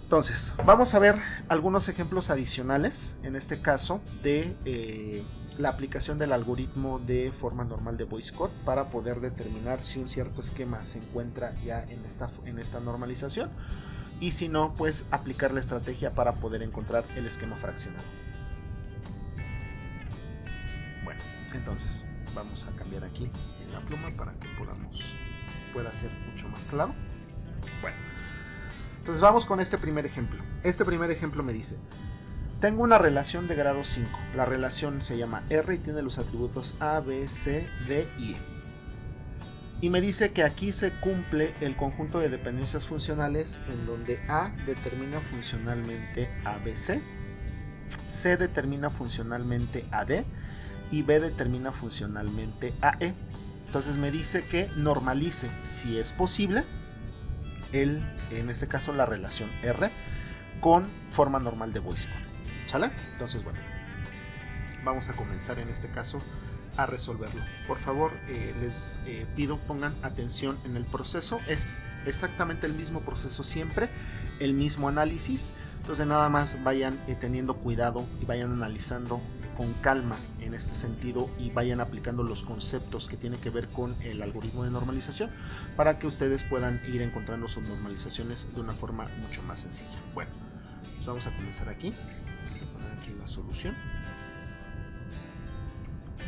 Entonces, vamos a ver algunos ejemplos adicionales, en este caso, de la aplicación del algoritmo de forma normal de Boyce Codd para poder determinar si un cierto esquema se encuentra ya en esta normalización y si no, pues aplicar la estrategia para poder encontrar el esquema fraccionado. Bueno, entonces vamos a cambiar aquí en la pluma para que pueda ser mucho más claro. Bueno, entonces vamos con este primer ejemplo. Este primer ejemplo me dice: tengo una relación de grado 5. La relación se llama R y tiene los atributos A, B, C, D y E. Y me dice que aquí se cumple el conjunto de dependencias funcionales en donde A determina funcionalmente a ABC, C determina funcionalmente a D y B determina funcionalmente a E. Entonces me dice que normalice, si es posible, en este caso la relación R con forma normal de Boyce Codd. ¿Sale? Entonces, bueno, vamos a comenzar en este caso a resolverlo. Por favor, les pido pongan atención en el proceso. Es exactamente el mismo proceso siempre, el mismo análisis. Entonces nada más vayan teniendo cuidado y vayan analizando con calma en este sentido y vayan aplicando los conceptos que tienen que ver con el algoritmo de normalización para que ustedes puedan ir encontrando sus normalizaciones de una forma mucho más sencilla. Bueno, pues vamos a comenzar aquí. Voy a poner aquí la solución.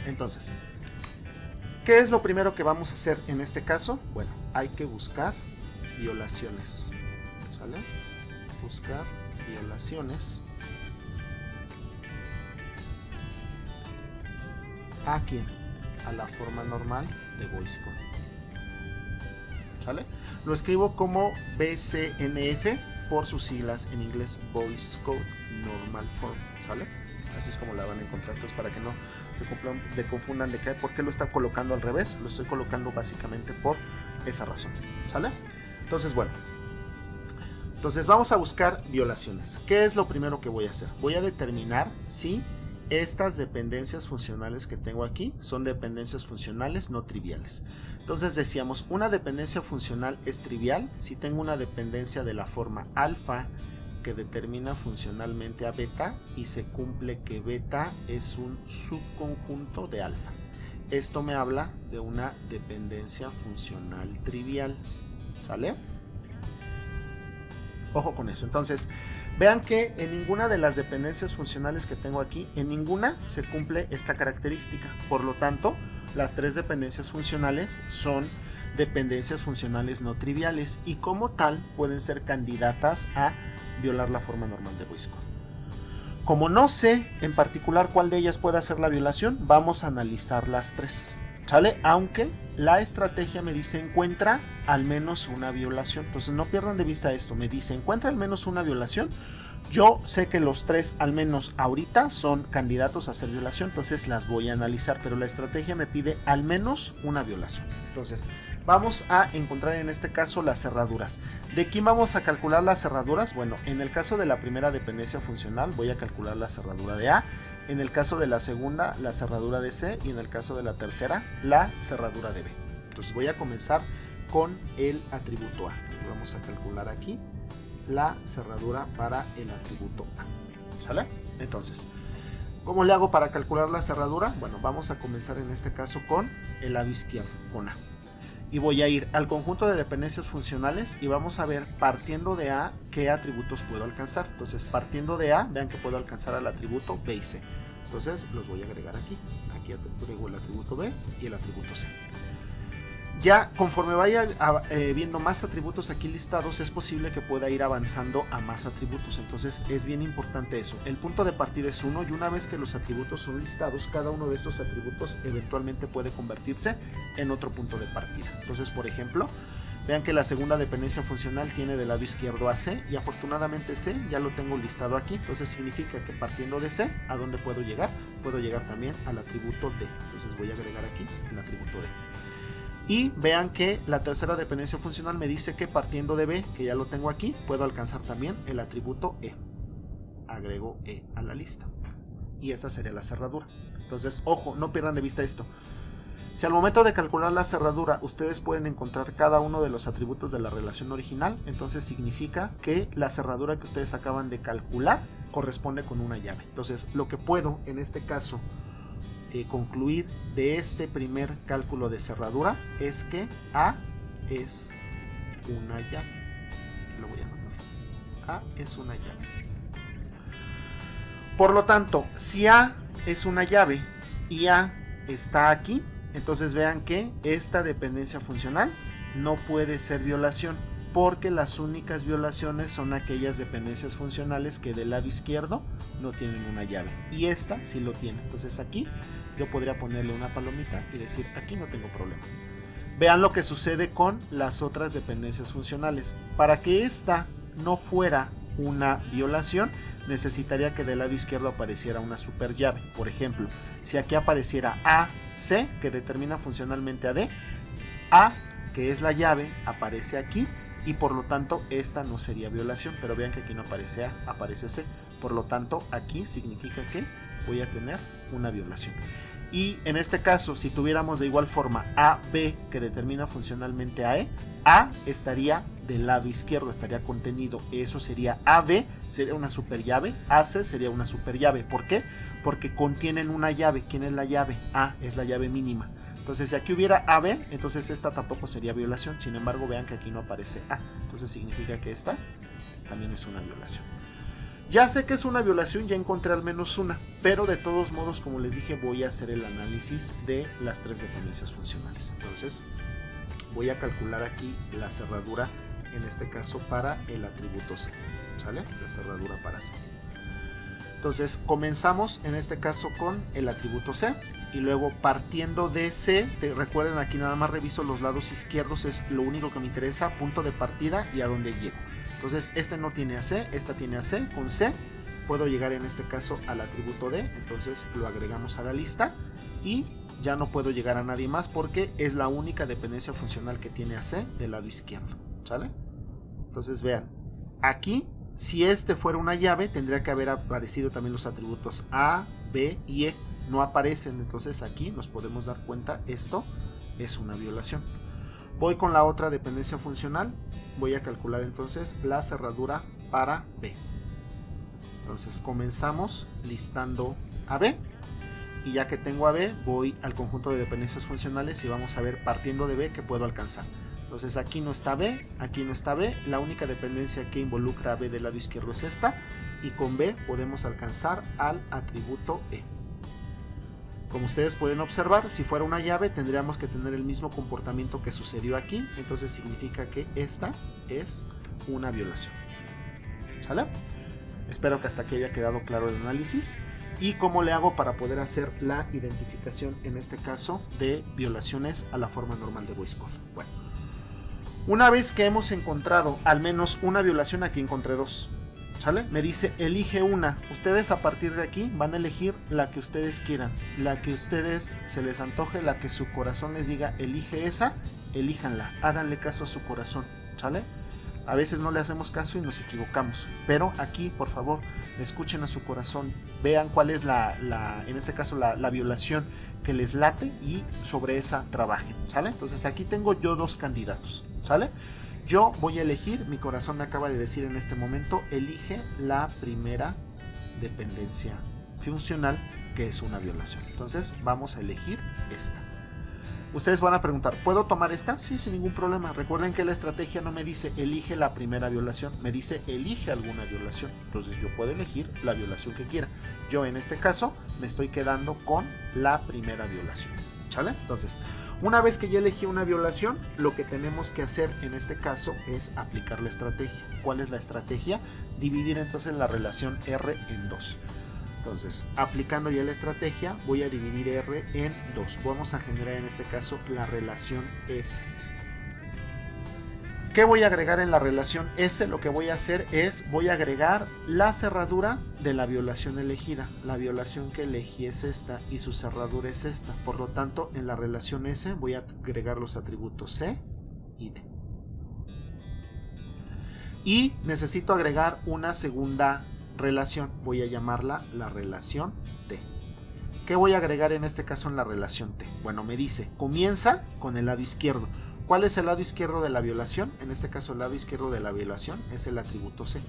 Entonces, ¿qué es lo primero que vamos a hacer en este caso? Bueno, hay que buscar violaciones. ¿Sale? Buscar violaciones. ¿A quién? A la forma normal de Boyce Codd. ¿Sale? Lo escribo como BCNF por sus siglas en inglés, Boyce Codd Normal Form. ¿Sale? Así es como la van a encontrar. Entonces, para que no se confundan de por qué lo está colocando al revés, lo estoy colocando básicamente por esa razón. ¿Sale? Entonces, bueno. Entonces vamos a buscar violaciones. ¿Qué es lo primero que voy a hacer? Voy a determinar si estas dependencias funcionales que tengo aquí son dependencias funcionales no triviales. Entonces decíamos, una dependencia funcional es trivial si tengo una dependencia de la forma alfa que determina funcionalmente a beta y se cumple que beta es un subconjunto de alfa. Esto me habla de una dependencia funcional trivial. ¿Sale? Ojo con eso. Entonces, vean que en ninguna de las dependencias funcionales que tengo aquí, en ninguna se cumple esta característica. Por lo tanto, las tres dependencias funcionales son dependencias funcionales no triviales y como tal pueden ser candidatas a violar la forma normal de Boyce Codd. Como no sé en particular cuál de ellas puede hacer la violación, vamos a analizar las tres. ¿Sale? Aunque la estrategia me dice encuentra al menos una violación. Entonces no pierdan de vista esto. Me dice encuentra al menos una violación. Yo sé que los tres al menos ahorita son candidatos a hacer violación. Entonces las voy a analizar. Pero la estrategia me pide al menos una violación. Entonces vamos a encontrar en este caso las cerraduras. ¿De quién vamos a calcular las cerraduras? Bueno, en el caso de la primera dependencia funcional voy a calcular la cerradura de A. En el caso de la segunda, la cerradura de C, y en el caso de la tercera, la cerradura de B. Entonces voy a comenzar con el atributo A. Vamos a calcular aquí la cerradura para el atributo A. ¿Sale? Entonces, ¿cómo le hago para calcular la cerradura? Bueno, vamos a comenzar en este caso con el lado izquierdo, con A. Y voy a ir al conjunto de dependencias funcionales y vamos a ver, partiendo de A, qué atributos puedo alcanzar. Entonces, partiendo de A, vean que puedo alcanzar al atributo B y C. Entonces, los voy a agregar aquí. Aquí agrego el atributo B y el atributo C. Ya, conforme vaya viendo más atributos aquí listados, es posible que pueda ir avanzando a más atributos. Entonces, es bien importante eso. El punto de partida es 1 y una vez que los atributos son listados, cada uno de estos atributos eventualmente puede convertirse en otro punto de partida. Entonces, por ejemplo, vean que la segunda dependencia funcional tiene del lado izquierdo a C y afortunadamente C ya lo tengo listado aquí. Entonces significa que partiendo de C, ¿a dónde puedo llegar? Puedo llegar también al atributo D. Entonces voy a agregar aquí el atributo D. Y vean que la tercera dependencia funcional me dice que partiendo de B, que ya lo tengo aquí, puedo alcanzar también el atributo E. Agrego E a la lista. Y esa sería la cerradura. Entonces, ojo, no pierdan de vista esto. Si al momento de calcular la cerradura ustedes pueden encontrar cada uno de los atributos de la relación original, entonces significa que la cerradura que ustedes acaban de calcular corresponde con una llave. Entonces lo que puedo en este caso concluir de este primer cálculo de cerradura es que A es una llave. Lo voy a anotar. A es una llave. Por lo tanto, si A es una llave y A está aquí, entonces vean que esta dependencia funcional no puede ser violación, porque las únicas violaciones son aquellas dependencias funcionales que del lado izquierdo no tienen una llave, y esta sí lo tiene. Entonces aquí yo podría ponerle una palomita y decir aquí no tengo problema. Vean lo que sucede con las otras dependencias funcionales. Para que esta no fuera una violación, necesitaría que del lado izquierdo apareciera una super llave. Por ejemplo, si aquí apareciera AC, que determina funcionalmente a D, A, que es la llave, aparece aquí, y por lo tanto esta no sería violación. Pero vean que aquí no aparece A, aparece C. Por lo tanto, aquí significa que voy a tener una violación. Y en este caso, si tuviéramos de igual forma AB, que determina funcionalmente a E, A estaría del lado izquierdo, estaría contenido. Eso sería AB, sería una super llave. AC sería una super llave. ¿Por qué? Porque contienen una llave. ¿Quién es la llave? A es la llave mínima. Entonces, si aquí hubiera AB, entonces esta tampoco sería violación. Sin embargo, vean que aquí no aparece A. Entonces significa que esta también es una violación. Ya sé que es una violación, ya encontré al menos una, pero de todos modos, como les dije, voy a hacer el análisis de las tres dependencias funcionales. Entonces, voy a calcular aquí la cerradura, en este caso para el atributo C, ¿sale? La cerradura para C. Entonces, comenzamos en este caso con el atributo C, y luego partiendo de C, recuerden aquí nada más reviso los lados izquierdos, es lo único que me interesa, punto de partida y a dónde llego. Entonces este no tiene a C, esta tiene a C, con C puedo llegar en este caso al atributo D, entonces lo agregamos a la lista y ya no puedo llegar a nadie más porque es la única dependencia funcional que tiene a C del lado izquierdo, ¿sale? Entonces vean, aquí si este fuera una llave tendría que haber aparecido también los atributos A, B y E, no aparecen, entonces aquí nos podemos dar cuenta, esto es una violación. Voy con la otra dependencia funcional, voy a calcular entonces la cerradura para B. Entonces comenzamos listando a B, y ya que tengo a B, voy al conjunto de dependencias funcionales y vamos a ver partiendo de B qué puedo alcanzar. Entonces aquí no está B, aquí no está B, la única dependencia que involucra a B del lado izquierdo es esta, y con B podemos alcanzar al atributo E. Como ustedes pueden observar, si fuera una llave tendríamos que tener el mismo comportamiento que sucedió aquí, entonces significa que esta es una violación. ¿Sale? Espero que hasta aquí haya quedado claro el análisis y cómo le hago para poder hacer la identificación, en este caso, de violaciones a la forma normal de voice call. Bueno, una vez que hemos encontrado al menos una violación, aquí encontré dos. ¿Sale? Me dice elige una. Ustedes a partir de aquí van a elegir la que ustedes quieran, la que ustedes se les antoje, la que su corazón les diga elige esa, elíjanla, háganle caso a su corazón, ¿sale? A veces no le hacemos caso y nos equivocamos, pero aquí por favor escuchen a su corazón, vean cuál es en este caso la violación que les late y sobre esa trabajen, ¿sale? Entonces aquí tengo yo dos candidatos, ¿sale? Yo voy a elegir, mi corazón me acaba de decir en este momento, elige la primera dependencia funcional, que es una violación. Entonces vamos a elegir esta. Ustedes van a preguntar, ¿puedo tomar esta? Sí, sin ningún problema. Recuerden que la estrategia no me dice elige la primera violación, me dice elige alguna violación. Entonces yo puedo elegir la violación que quiera. Yo en este caso me estoy quedando con la primera violación, ¿sale? Entonces, una vez que ya elegí una violación, lo que tenemos que hacer en este caso es aplicar la estrategia. ¿Cuál es la estrategia? Dividir entonces la relación R en 2. Entonces, aplicando ya la estrategia, voy a dividir R en 2. Vamos a generar en este caso la relación S. ¿Qué voy a agregar en la relación S? Lo que voy a hacer es, voy a agregar la cerradura de la violación elegida. La violación que elegí es esta y su cerradura es esta. Por lo tanto, en la relación S voy a agregar los atributos C y D. Y necesito agregar una segunda relación. Voy a llamarla la relación D. ¿Qué voy a agregar en este caso en la relación T? Bueno, me dice, comienza con el lado izquierdo. ¿Cuál es el lado izquierdo de la violación? En este caso el lado izquierdo de la violación es el atributo C.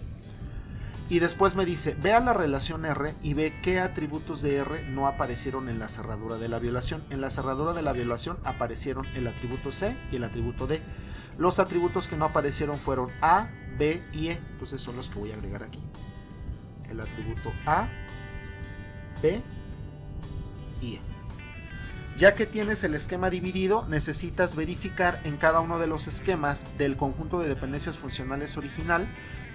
Y después me dice, ve a la relación R y ve qué atributos de R no aparecieron en la cerradura de la violación. En la cerradura de la violación aparecieron el atributo C y el atributo D. Los atributos que no aparecieron fueron A, B y E. Entonces son los que voy a agregar aquí. El atributo A, B y E. Ya que tienes el esquema dividido, necesitas verificar en cada uno de los esquemas del conjunto de dependencias funcionales original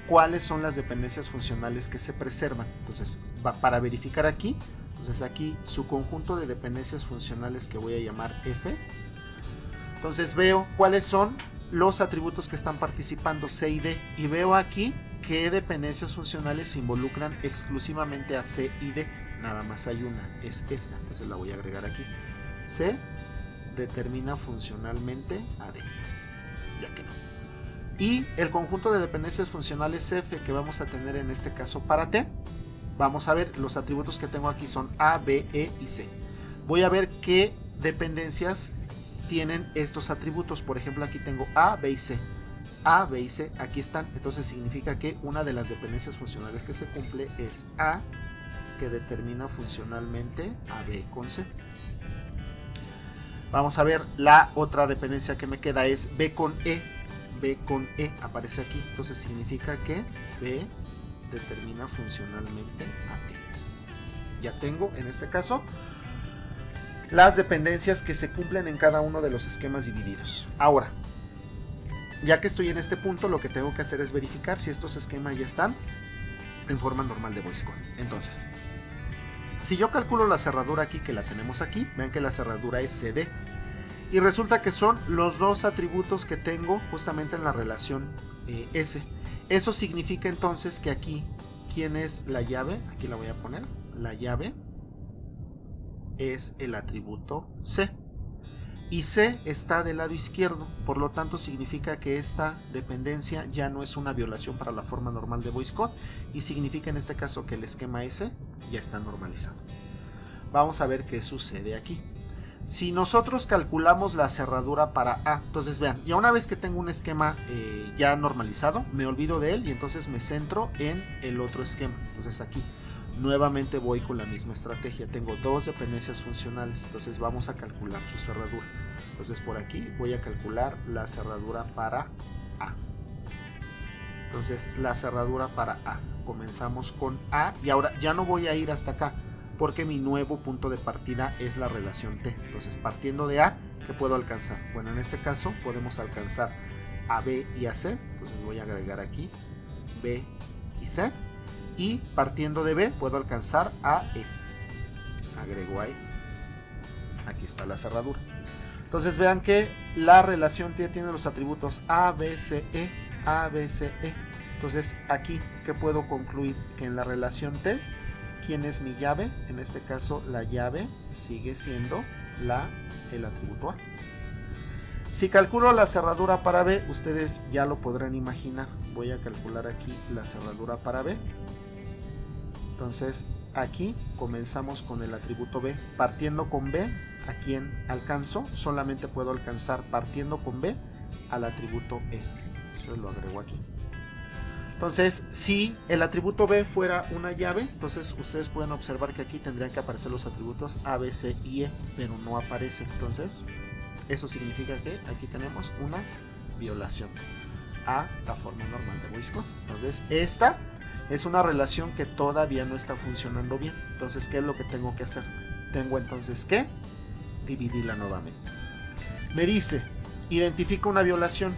cuáles son las dependencias funcionales que se preservan. Entonces, para verificar aquí, entonces aquí su conjunto de dependencias funcionales que voy a llamar F. Entonces veo cuáles son los atributos que están participando C y D, y veo aquí qué dependencias funcionales se involucran exclusivamente a C y D. Nada más hay una, es esta, entonces la voy a agregar aquí. C determina funcionalmente a D, ya que no. Y el conjunto de dependencias funcionales F que vamos a tener en este caso para T, vamos a ver, los atributos que tengo aquí son A, B, E y C. Voy a ver qué dependencias tienen estos atributos. Por ejemplo, aquí tengo A, B y C. A, B y C, aquí están. Entonces significa que una de las dependencias funcionales que se cumple es A, que determina funcionalmente a B con C. Vamos a ver, la otra dependencia que me queda es B con E. B con E aparece aquí, entonces significa que B determina funcionalmente a E. Ya tengo en este caso las dependencias que se cumplen en cada uno de los esquemas divididos. Ahora, ya que estoy en este punto, lo que tengo que hacer es verificar si estos esquemas ya están en forma normal de VoiceCode. Entonces, si yo calculo la cerradura aquí, que la tenemos aquí, vean que la cerradura es CD. Y resulta que son los dos atributos que tengo justamente en la relación S. Eso significa entonces que aquí, ¿quién es la llave? Aquí la voy a poner. La llave es el atributo C. Y C está del lado izquierdo. Por lo tanto, significa que esta dependencia ya no es una violación para la forma normal de VoiceCode. Y significa en este caso que el esquema S ya está normalizado. Vamos a ver qué sucede aquí. Si nosotros calculamos la cerradura para A, entonces vean, ya una vez que tengo un esquema ya normalizado, me olvido de él y entonces me centro en el otro esquema. Entonces aquí nuevamente voy con la misma estrategia. Tengo dos dependencias funcionales, entonces vamos a calcular su cerradura. Entonces por aquí voy a calcular la cerradura para A. Entonces la cerradura para A, comenzamos con A y ahora ya no voy a ir hasta acá, porque mi nuevo punto de partida es la relación T. Entonces, partiendo de A, ¿qué puedo alcanzar? Bueno, en este caso podemos alcanzar a B y a C. Entonces voy a agregar aquí B y C. Y partiendo de B, puedo alcanzar a E. Agrego ahí. Aquí está la cerradura. Entonces vean que la relación T tiene los atributos A, B, C, E, A, B, C, E. Entonces aquí, ¿qué puedo concluir? Que en la relación T, ¿quién es mi llave? En este caso la llave sigue siendo el atributo A. Si calculo la cerradura para B, ustedes ya lo podrán imaginar. Voy a calcular aquí la cerradura para B. Entonces aquí comenzamos con el atributo B. Partiendo con B, ¿a quién alcanzo? Solamente puedo alcanzar partiendo con B al atributo E. Eso lo agrego aquí. Entonces, si el atributo B fuera una llave, entonces ustedes pueden observar que aquí tendrían que aparecer los atributos A, B, C y E, pero no aparecen. Entonces, eso significa que aquí tenemos una violación a la forma normal de VoiceCode. Entonces, esta es una relación que todavía no está funcionando bien. Entonces, ¿qué es lo que tengo que hacer? Tengo entonces que dividirla nuevamente. Me dice, identifica una violación.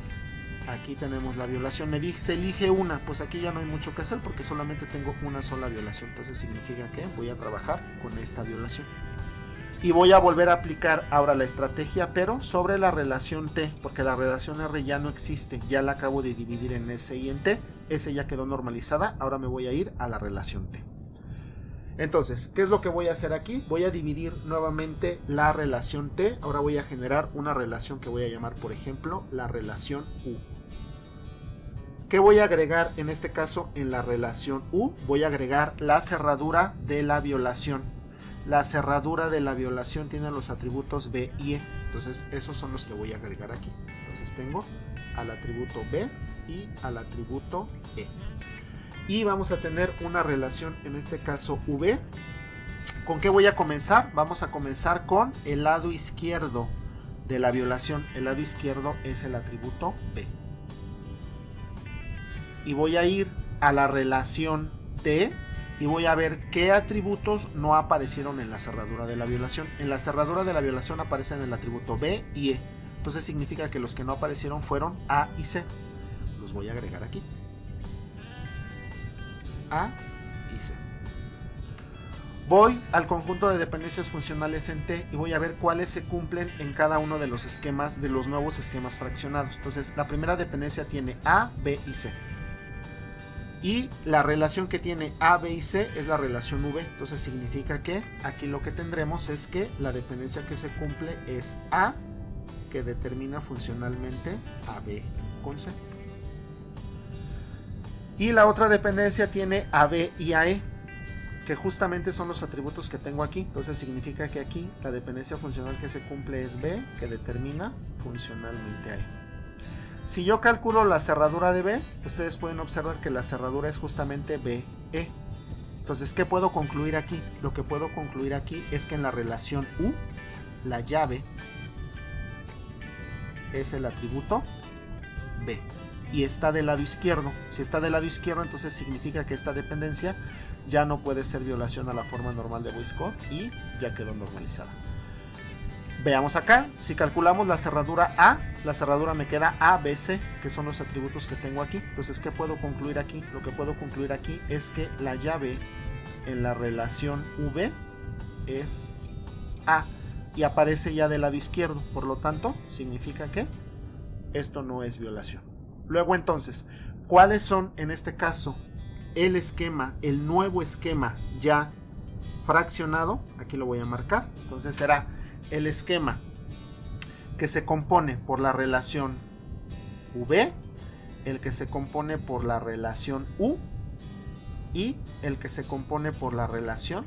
Aquí tenemos la violación, me dice elige una, pues aquí ya no hay mucho que hacer porque solamente tengo una sola violación. Entonces significa que voy a trabajar con esta violación y voy a volver a aplicar ahora la estrategia, pero sobre la relación T, porque la relación R ya no existe, ya la acabo de dividir en S y en T. S ya quedó normalizada, ahora me voy a ir a la relación T. Entonces, ¿qué es lo que voy a hacer aquí? Voy a dividir nuevamente la relación T. Ahora voy a generar una relación que voy a llamar, por ejemplo, la relación U. ¿Qué voy a agregar en este caso en la relación U? Voy a agregar la cerradura de la violación. la cerradura de la violación tiene los atributos B y E. Entonces esos son los que voy a agregar aquí. Entonces tengo al atributo B y al atributo E. Y vamos a tener una relación, en este caso V. ¿Con qué voy a comenzar? Vamos a comenzar con el lado izquierdo de la violación. El lado izquierdo es el atributo B. Y voy a ir a la relación T y voy a ver qué atributos no aparecieron en la cerradura de la violación. En la cerradura de la violación aparecen el atributo B y E. Entonces significa que los que no aparecieron fueron A y C. Los voy a agregar aquí. A y C. Voy al conjunto de dependencias funcionales en T y voy a ver cuáles se cumplen en cada uno de los esquemas, de los nuevos esquemas fraccionados. Entonces la primera dependencia tiene A, B y C. Y la relación que tiene A, B y C es la relación V. Entonces significa que aquí lo que tendremos es que la dependencia que se cumple es A, que determina funcionalmente a B con C. Y la otra dependencia tiene a B y a E, que justamente son los atributos que tengo aquí. Entonces significa que aquí la dependencia funcional que se cumple es B, que determina funcionalmente a E. Si yo calculo la cerradura de B, ustedes pueden observar que la cerradura es justamente BE. Entonces, ¿qué puedo concluir aquí? Lo que puedo concluir aquí es que en la relación U, la llave es el atributo B y está del lado izquierdo. Si está del lado izquierdo, entonces significa que esta dependencia ya no puede ser violación a la forma normal de Boyce Codd y ya quedó normalizada. Veamos acá, si calculamos la cerradura A, la cerradura me queda A, B, C, que son los atributos que tengo aquí. Entonces, ¿qué puedo concluir aquí? Lo que puedo concluir aquí es que la llave en la relación V es A y aparece ya del lado izquierdo. Por lo tanto, significa que esto no es violación. Luego entonces, ¿cuáles son en este caso el esquema, el nuevo esquema ya fraccionado? Aquí lo voy a marcar. Entonces será el esquema que se compone por la relación V, el que se compone por la relación U y el que se compone por la relación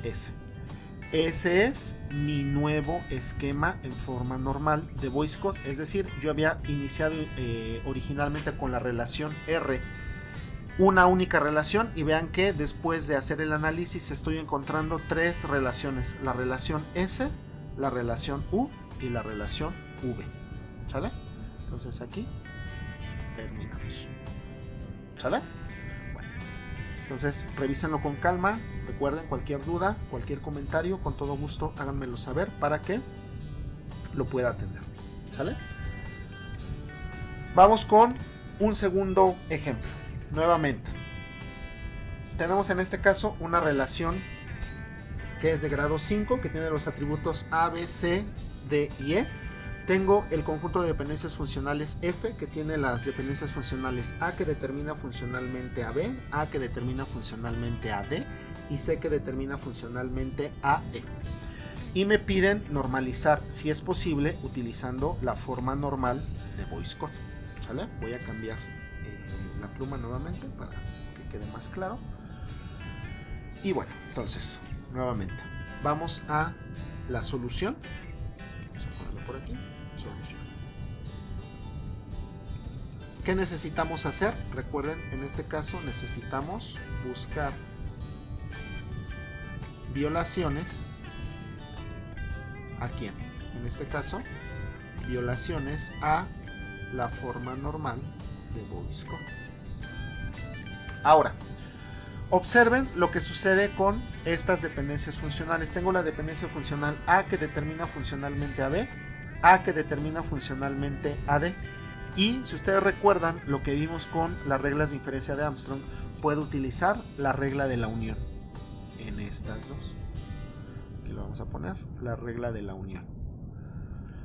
S. Ese es mi nuevo esquema en forma normal de Boyce Codd. Es decir, yo había iniciado originalmente con la relación R, una única relación, y vean que después de hacer el análisis estoy encontrando tres relaciones: la relación S, la relación U y la relación V. ¿Sale? Entonces aquí terminamos. ¿Sale? Bueno, entonces revísenlo con calma. Recuerden, cualquier duda, cualquier comentario, con todo gusto háganmelo saber para que lo pueda atender. ¿Sale? Vamos con un segundo ejemplo. Nuevamente, tenemos en este caso una relación que es de grado 5, que tiene los atributos A, B, C, D y E. Tengo el conjunto de dependencias funcionales F, que tiene las dependencias funcionales A, que determina funcionalmente a B, A, que determina funcionalmente a D, y C, que determina funcionalmente a E. Y me piden normalizar, si es posible, utilizando la forma normal de Boyce Codd. ¿Sale? Voy a cambiar la pluma nuevamente para que quede más claro. Y bueno, entonces, nuevamente, vamos a la solución. Vamos a ponerlo por aquí. Solución. ¿Qué necesitamos hacer? Recuerden, en este caso necesitamos buscar violaciones. ¿A quién? En este caso, violaciones a la forma normal de Boyce Codd. Ahora, observen lo que sucede con estas dependencias funcionales. Tengo la dependencia funcional A, que determina funcionalmente a B, A, que determina funcionalmente a D. Y si ustedes recuerdan lo que vimos con las reglas de inferencia de Armstrong, puedo utilizar la regla de la unión en estas dos. Aquí lo vamos a poner, la regla de la unión.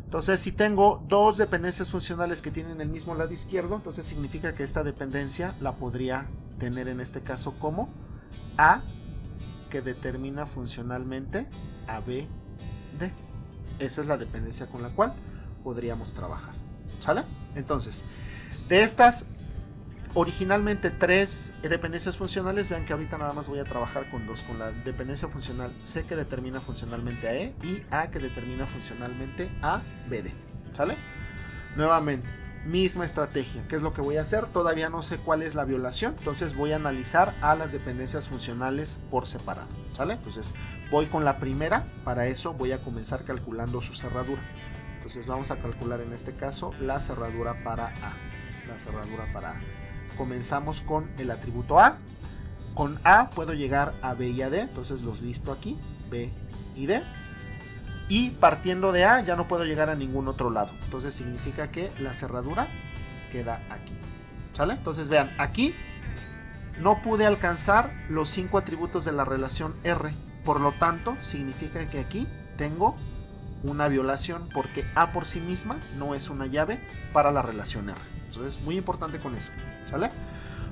Entonces, si tengo dos dependencias funcionales que tienen el mismo lado izquierdo, entonces significa que esta dependencia la podría tener en este caso como A, que determina funcionalmente a B, D. Esa es la dependencia con la cual podríamos trabajar. ¿Sale? Entonces, de estas originalmente 3 dependencias funcionales. Vean que ahorita nada más voy a trabajar con 2, con la dependencia funcional C que determina funcionalmente a E y A que determina funcionalmente a BD. ¿Sale? Nuevamente, misma estrategia. ¿Qué es lo que voy a hacer? Todavía no sé cuál es la violación, entonces voy a analizar a las dependencias funcionales por separado. ¿Sale? Entonces voy con la primera. Para eso voy a comenzar calculando su cerradura. Entonces vamos a calcular en este caso la cerradura para A. La cerradura para A. Comenzamos con el atributo A. Con A puedo llegar a B y a D, entonces los listo aquí, B y D. Y partiendo de A ya no puedo llegar a ningún otro lado, entonces significa que la cerradura queda aquí. ¿Sale? Entonces vean, aquí no pude alcanzar los 5 atributos de la relación R, por lo tanto significa que aquí tengo una violación porque A por sí misma no es una llave para la relación R. Entonces, muy importante con eso. ¿Sale?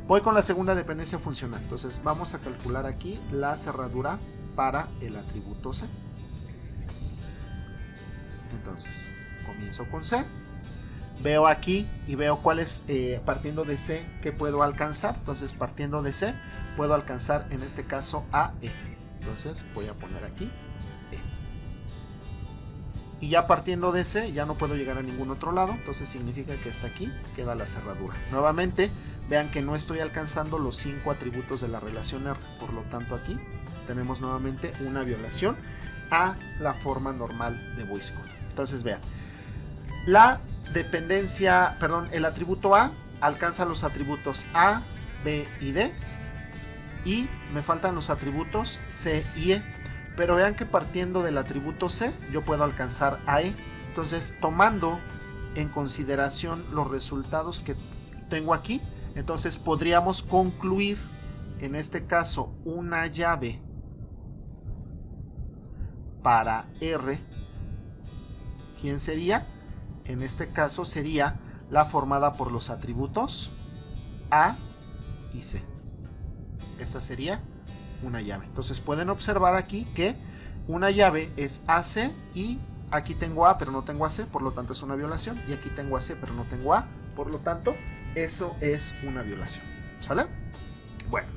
Voy con la segunda dependencia funcional. Entonces, vamos a calcular aquí la cerradura para el atributo C. Entonces, comienzo con C. Veo aquí y veo cuál es, partiendo de C, que puedo alcanzar. Entonces, partiendo de C, puedo alcanzar en este caso a E. Entonces, voy a poner aquí E. Y ya partiendo de C ya no puedo llegar a ningún otro lado, entonces significa que hasta aquí queda la cerradura. Nuevamente, vean que no estoy alcanzando los 5 atributos de la relación R, por lo tanto aquí tenemos nuevamente una violación a la forma normal de Boyce Codd. Entonces vean, la dependencia, perdón, el atributo A alcanza los atributos A, B y D, y me faltan los atributos C y E. Pero vean que partiendo del atributo C yo puedo alcanzar a E. Entonces, tomando en consideración los resultados que tengo aquí, entonces podríamos concluir en este caso una llave para R. ¿Quién sería? En este caso sería la formada por los atributos A y C. Esta sería una llave. Entonces pueden observar aquí que una llave es AC y aquí tengo A pero no tengo AC, por lo tanto es una violación, y aquí tengo AC pero no tengo A, por lo tanto eso es una violación. ¿Sale? Bueno,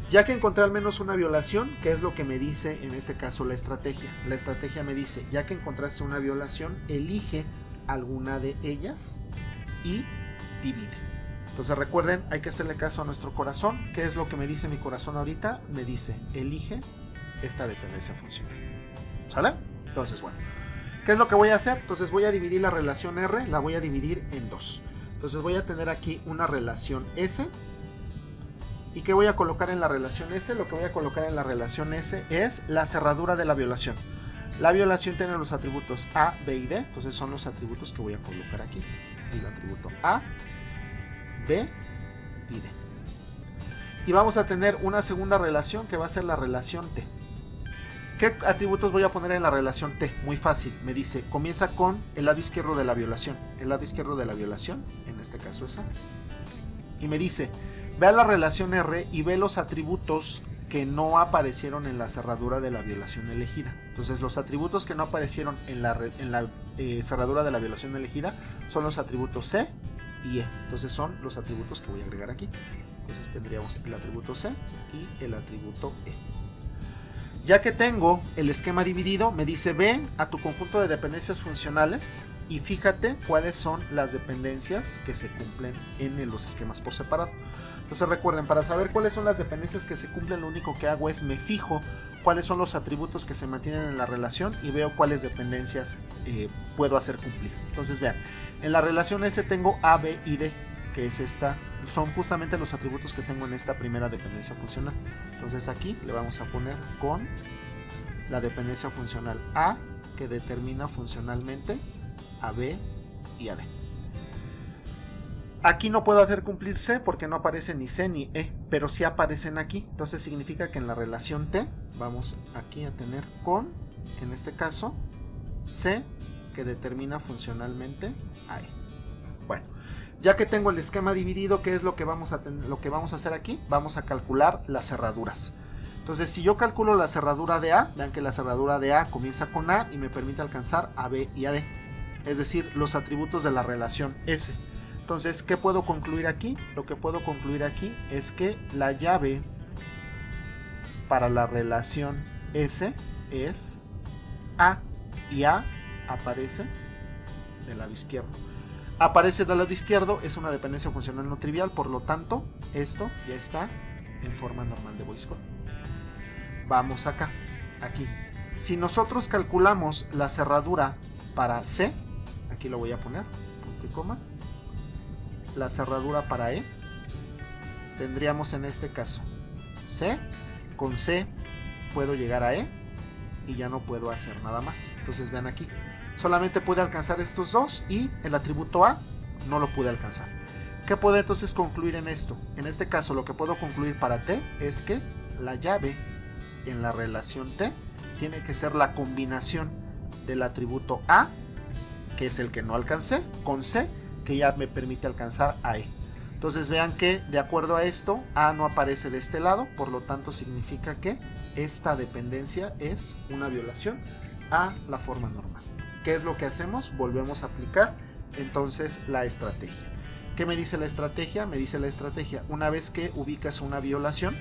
ya que encontré al menos una violación, ¿qué es lo que me dice en este caso la estrategia? La estrategia me dice, ya que encontraste una violación, elige alguna de ellas y divide. Entonces recuerden, hay que hacerle caso a nuestro corazón. ¿Qué es lo que me dice mi corazón ahorita? Me dice, elige esta dependencia funcional. ¿Sale? Entonces, bueno, ¿qué es lo que voy a hacer? Entonces voy a dividir la relación R, la voy a dividir en 2. Entonces voy a tener aquí una relación S. ¿Y qué voy a colocar en la relación S? Lo que voy a colocar en la relación S es la cerradura de la violación. La violación tiene los atributos A, B y D. Entonces son los atributos que voy a colocar aquí. El atributo A, B y D. Y vamos a tener una segunda relación que va a ser la relación T. ¿Qué atributos voy a poner en la relación T? Muy fácil, me dice, comienza con el lado izquierdo de la violación. El lado izquierdo de la violación, en este caso es A. Y me dice, ve a la relación R y ve los atributos que no aparecieron en la cerradura de la violación elegida. Entonces los atributos que no aparecieron en la cerradura de la violación elegida son los atributos C y E. Entonces son los atributos que voy a agregar aquí. Entonces tendríamos el atributo C y el atributo E. Ya que tengo el esquema dividido, me dice ve a tu conjunto de dependencias funcionales y fíjate cuáles son las dependencias que se cumplen en los esquemas por separado. Entonces recuerden, para saber cuáles son las dependencias que se cumplen, lo único que hago es me fijo cuáles son los atributos que se mantienen en la relación y veo cuáles dependencias puedo hacer cumplir. Entonces vean, en la relación S tengo A, B y D, que es esta, son justamente los atributos que tengo en esta primera dependencia funcional. Entonces aquí le vamos a poner con la dependencia funcional A, que determina funcionalmente a B y a D. Aquí no puedo hacer cumplir C porque no aparece ni C ni E, pero sí aparecen aquí. Entonces significa que en la relación T vamos aquí a tener con, en este caso, C, que determina funcionalmente a E. Bueno, ya que tengo el esquema dividido, ¿qué es lo que vamos a hacer aquí? Vamos a calcular las cerraduras. Entonces, si yo calculo la cerradura de A, vean que la cerradura de A comienza con A y me permite alcanzar a B y a D. Es decir, los atributos de la relación S. Entonces, ¿qué puedo concluir aquí? Lo que puedo concluir aquí es que la llave para la relación S es A, y A aparece del lado izquierdo. Aparece del lado izquierdo, es una dependencia funcional no trivial, por lo tanto, esto ya está en forma normal de Boyce Codd. Vamos acá, aquí. Si nosotros calculamos la cerradura para C, aquí lo voy a poner, punto y coma, la cerradura para E, tendríamos en este caso C, con C puedo llegar a E y ya no puedo hacer nada más. Entonces vean aquí, solamente pude alcanzar estos dos y el atributo A no lo pude alcanzar. ¿Qué puedo entonces concluir en esto? En este caso lo que puedo concluir para T es que la llave en la relación T tiene que ser la combinación del atributo A, que es el que no alcancé, con C, que ya me permite alcanzar a E. Entonces vean que de acuerdo a esto, A no aparece de este lado, por lo tanto significa que esta dependencia es una violación a la forma normal. ¿Qué es lo que hacemos? Volvemos a aplicar entonces la estrategia. ¿Qué me dice la estrategia? Me dice la estrategia, una vez que ubicas una violación,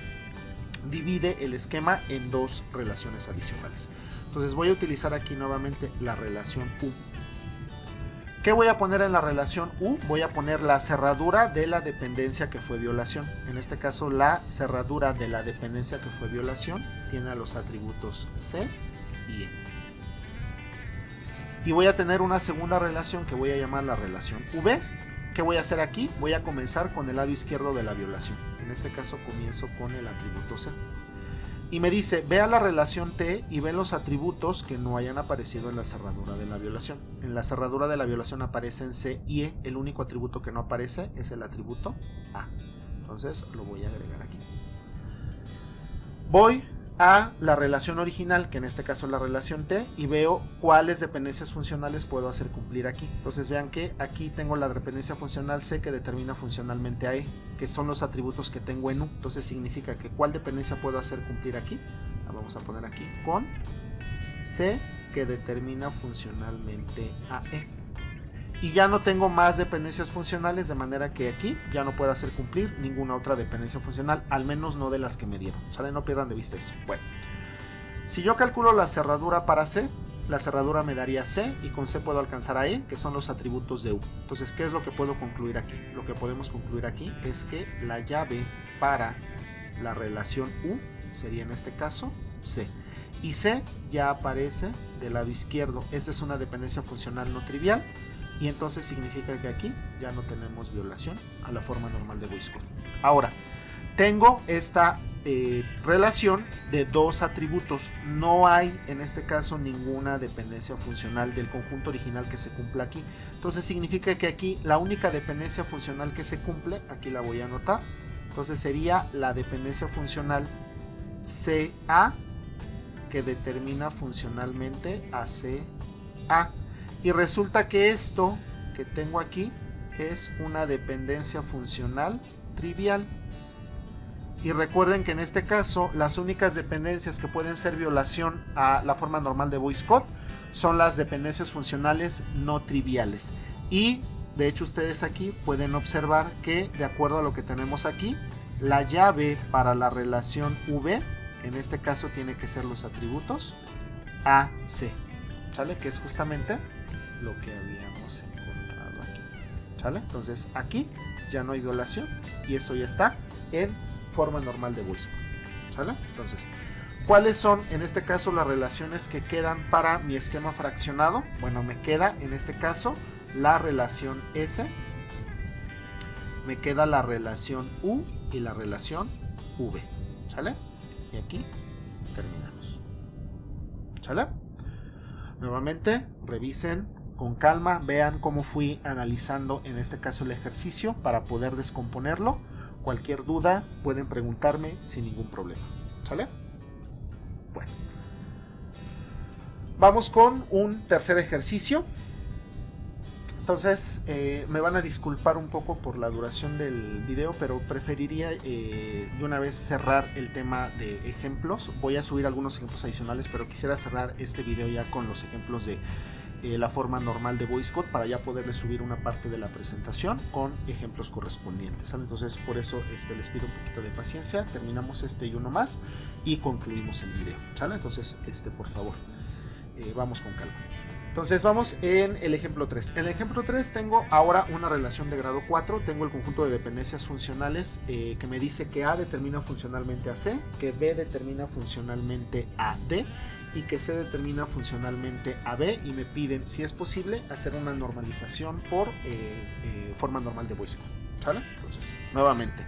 divide el esquema en dos relaciones adicionales. Entonces voy a utilizar aquí nuevamente la relación U. ¿Qué voy a poner en la relación U? Voy a poner la cerradura de la dependencia que fue violación. En este caso, la cerradura de la dependencia que fue violación tiene los atributos C y E. Y voy a tener una segunda relación que voy a llamar la relación V. ¿Qué voy a hacer aquí? Voy a comenzar con el lado izquierdo de la violación. En este caso comienzo con el atributo C. Y me dice, vea la relación T y ve los atributos que no hayan aparecido en la cerradura de la violación. En la cerradura de la violación aparecen C y E. El único atributo que no aparece es el atributo A. Entonces lo voy a agregar aquí. Voy a la relación original, que en este caso es la relación T, y veo cuáles dependencias funcionales puedo hacer cumplir aquí. Entonces vean que aquí tengo la dependencia funcional C que determina funcionalmente a E, que son los atributos que tengo en U. Entonces significa que cuál dependencia puedo hacer cumplir aquí. La vamos a poner aquí con C que determina funcionalmente a E. Y ya no tengo más dependencias funcionales, de manera que aquí ya no puedo hacer cumplir ninguna otra dependencia funcional, al menos no de las que me dieron. ¿Sale? No pierdan de vista eso. Bueno, si yo calculo la cerradura para C, la cerradura me daría C y con C puedo alcanzar a E, que son los atributos de U. Entonces, ¿qué es lo que puedo concluir aquí? Lo que podemos concluir aquí es que la llave para la relación U sería en este caso C. Y C ya aparece del lado izquierdo. Esta es una dependencia funcional no trivial. Y entonces significa que aquí ya no tenemos violación a la forma normal de Boyce Codd. Ahora, tengo esta relación de dos atributos. No hay en este caso ninguna dependencia funcional del conjunto original que se cumpla aquí. Entonces significa que aquí la única dependencia funcional que se cumple, aquí la voy a anotar. Entonces sería la dependencia funcional CA que determina funcionalmente a CA. Y resulta que esto que tengo aquí es una dependencia funcional trivial. Y recuerden que en este caso las únicas dependencias que pueden ser violación a la forma normal de Boyce Codd son las dependencias funcionales no triviales. Y de hecho ustedes aquí pueden observar que de acuerdo a lo que tenemos aquí, la llave para la relación V, en este caso tiene que ser los atributos AC, ¿sale? Que es justamente lo que habíamos encontrado aquí, ¿sale? Entonces aquí ya no hay violación y esto ya está en forma normal de Boyce Codd, ¿sale? Entonces, ¿cuáles son en este caso las relaciones que quedan para mi esquema fraccionado? Bueno, me queda en este caso la relación S, me queda la relación U y la relación V, ¿sale? Y aquí terminamos, ¿sale? Nuevamente, revisen con calma, vean cómo fui analizando en este caso el ejercicio para poder descomponerlo. Cualquier duda pueden preguntarme sin ningún problema, ¿sale? Bueno, vamos con un tercer ejercicio. Entonces me van a disculpar un poco por la duración del video, pero preferiría de una vez cerrar el tema de ejemplos. Voy a subir algunos ejemplos adicionales, pero quisiera cerrar este video ya con los ejemplos de la forma normal de VoiceCode para ya poderles subir una parte de la presentación con ejemplos correspondientes, ¿sale? Entonces por eso les pido un poquito de paciencia, terminamos este y uno más y concluimos el video, ¿sale? Entonces por favor, vamos con calma. Entonces vamos en el ejemplo 3. En el ejemplo 3 tengo ahora una relación de grado 4. Tengo el conjunto de dependencias funcionales que me dice que A determina funcionalmente a C, que B determina funcionalmente a D y que C determina funcionalmente a B, y me piden, si es posible, hacer una normalización por forma normal de VoiceCode, ¿sale? Entonces, nuevamente,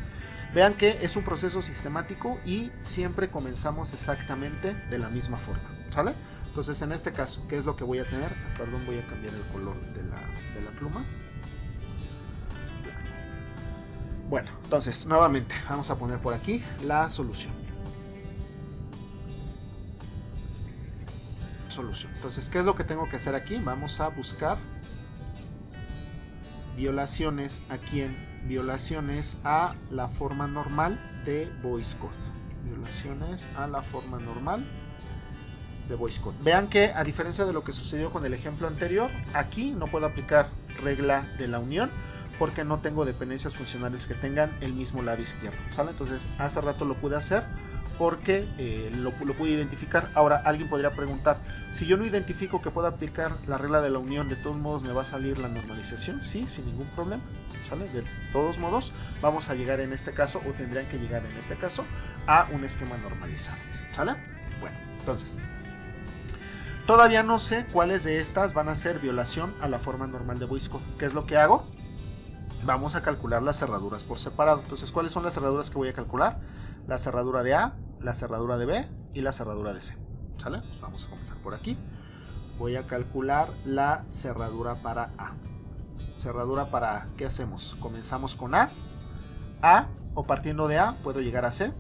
vean que es un proceso sistemático y siempre comenzamos exactamente de la misma forma, ¿sale? Entonces en este caso, ¿qué es lo que voy a tener? Perdón, voy a cambiar el color de la pluma. Bueno, entonces nuevamente vamos a poner por aquí la solución. Entonces, ¿qué es lo que tengo que hacer aquí? Vamos a buscar violaciones a quién, violaciones a la forma normal de VoiceCode. Violaciones a la forma normal de VoiceCode. Vean que a diferencia de lo que sucedió con el ejemplo anterior, aquí no puedo aplicar regla de la unión porque no tengo dependencias funcionales que tengan el mismo lado izquierdo, ¿sale? Entonces hace rato lo pude hacer porque lo pude identificar. Ahora alguien podría preguntar, si yo no identifico que puedo aplicar la regla de la unión, ¿de todos modos me va a salir la normalización? Sí, sin ningún problema, ¿sale? De todos modos vamos a llegar en este caso, o tendrían que llegar en este caso, a un esquema normalizado, ¿sale? Bueno, entonces todavía no sé cuáles de estas van a ser violación a la forma normal de VoiceCode. ¿Qué es lo que hago? Vamos a calcular las cerraduras por separado. Entonces, ¿cuáles son las cerraduras que voy a calcular? La cerradura de A, la cerradura de B y la cerradura de C, ¿sale? Vamos a comenzar por aquí. Voy a calcular la cerradura para A. Cerradura para A, ¿qué hacemos? Comenzamos con A, o partiendo de A puedo llegar a C,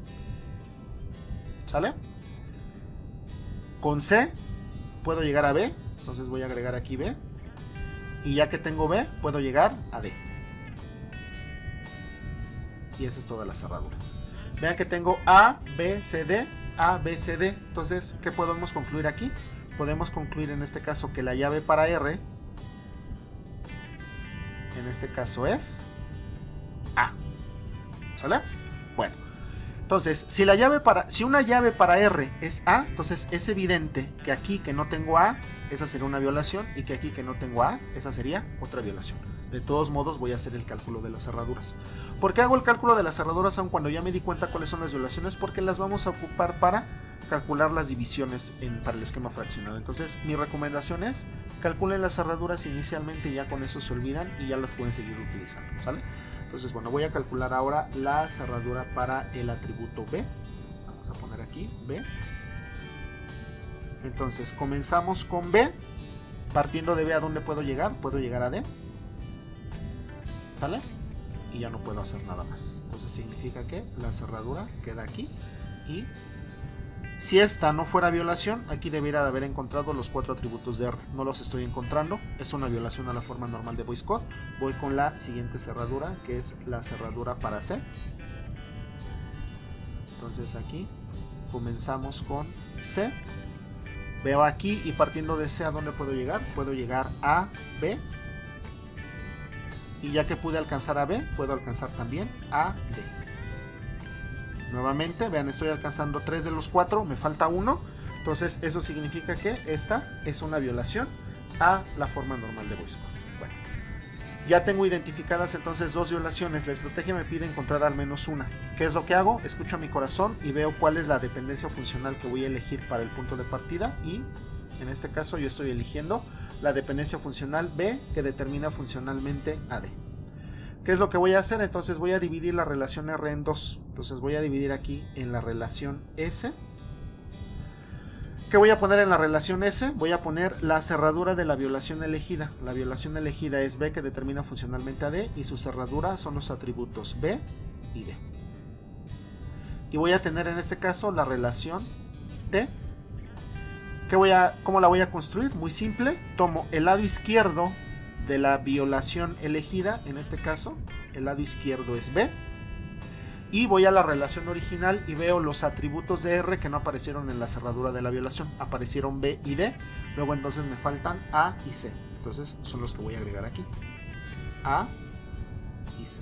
¿sale? Con C puedo llegar a B, entonces voy a agregar aquí B, y ya que tengo B puedo llegar a D, y esa es toda la cerradura. Vean que tengo A, B, C, D, A, B, C, D. Entonces, ¿qué podemos concluir aquí? Podemos concluir en este caso que la llave para R, en este caso es A, ¿sale? Bueno, entonces, si una llave para R es A, entonces es evidente que aquí que no tengo A, esa sería una violación, y que aquí que no tengo A, esa sería otra violación. De todos modos voy a hacer el cálculo de las cerraduras. ¿Por qué hago el cálculo de las cerraduras aun cuando ya me di cuenta cuáles son las violaciones? Porque las vamos a ocupar para calcular las divisiones para el esquema fraccionado. Entonces mi recomendación es calculen las cerraduras inicialmente y ya con eso se olvidan y ya las pueden seguir utilizando, ¿sale? Entonces bueno, voy a calcular ahora la cerradura para el atributo B. Vamos a poner aquí B. Entonces comenzamos con B. Partiendo de B, ¿a dónde puedo llegar? Puedo llegar a D, ¿sale? Y ya no puedo hacer nada más. Entonces significa que la cerradura queda aquí. Y si esta no fuera violación, aquí debería de haber encontrado los 4 atributos de R. No los estoy encontrando. Es una violación a la forma normal de VoiceCode. Voy con la siguiente cerradura, que es la cerradura para C. Entonces aquí comenzamos con C. Veo aquí, y partiendo de C, ¿a dónde puedo llegar? Puedo llegar a B. Y ya que pude alcanzar a B, puedo alcanzar también a D. Nuevamente, vean, estoy alcanzando 3 de los 4, me falta 1. Entonces eso significa que esta es una violación a la forma normal de VoiceCode. Bueno, ya tengo identificadas entonces 2 violaciones. La estrategia me pide encontrar al menos una. ¿Qué es lo que hago? Escucho a mi corazón y veo cuál es la dependencia funcional que voy a elegir para el punto de partida, y en este caso yo estoy eligiendo la dependencia funcional B, que determina funcionalmente a D. ¿Qué es lo que voy a hacer? Entonces voy a dividir la relación R en 2. Entonces voy a dividir aquí en la relación S. ¿Qué voy a poner en la relación S? Voy a poner la cerradura de la violación elegida. La violación elegida es B, que determina funcionalmente a D, y su cerradura son los atributos B y D. Y voy a tener en este caso la relación T. ¿Cómo la voy a construir? Muy simple. Tomo el lado izquierdo de la violación elegida, en este caso el lado izquierdo es B, Y voy a la relación original y veo los atributos de R que no aparecieron en la cerradura de la violación. Aparecieron B y D. Luego entonces me faltan A y C. Entonces son los que voy a agregar aquí. A y C.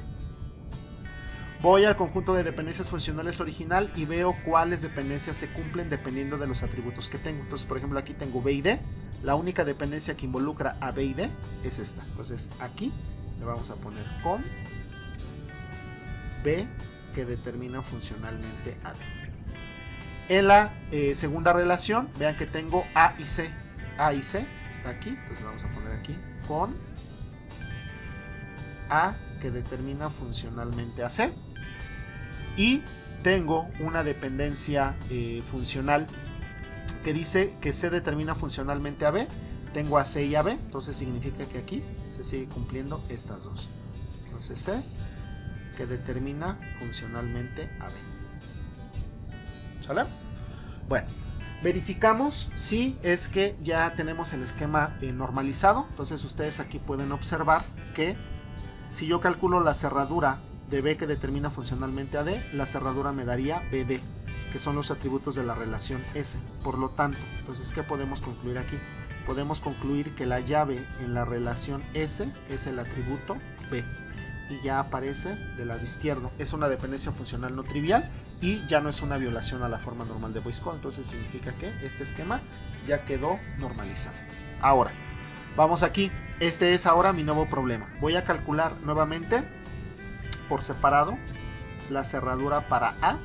Voy al conjunto de dependencias funcionales original y veo cuáles dependencias se cumplen dependiendo de los atributos que tengo. Entonces, por ejemplo, aquí tengo B y D. La única dependencia que involucra a B y D es esta. Entonces, aquí le vamos a poner con B que determina funcionalmente a D. En la segunda relación, vean que tengo A y C. A y C está aquí. Entonces, vamos a poner aquí con A que determina funcionalmente a C. Y tengo una dependencia funcional que dice que C determina funcionalmente a B. Tengo a C y a B, entonces significa que aquí se sigue cumpliendo estas dos. Entonces C que determina funcionalmente a B. ¿Sale? Bueno, verificamos si es que ya tenemos el esquema normalizado. Entonces ustedes aquí pueden observar que si yo calculo la cerradura de B que determina funcionalmente a D, la cerradura me daría BD, que son los atributos de la relación S. Por lo tanto, entonces, ¿qué podemos concluir aquí? Podemos concluir que la llave en la relación S es el atributo B y ya aparece del lado izquierdo. Es una dependencia funcional no trivial y ya no es una violación a la forma normal de Boyce Codd. Entonces significa que este esquema ya quedó normalizado. Ahora, vamos aquí. Este es ahora mi nuevo problema. Voy a calcular nuevamente por separado la cerradura para A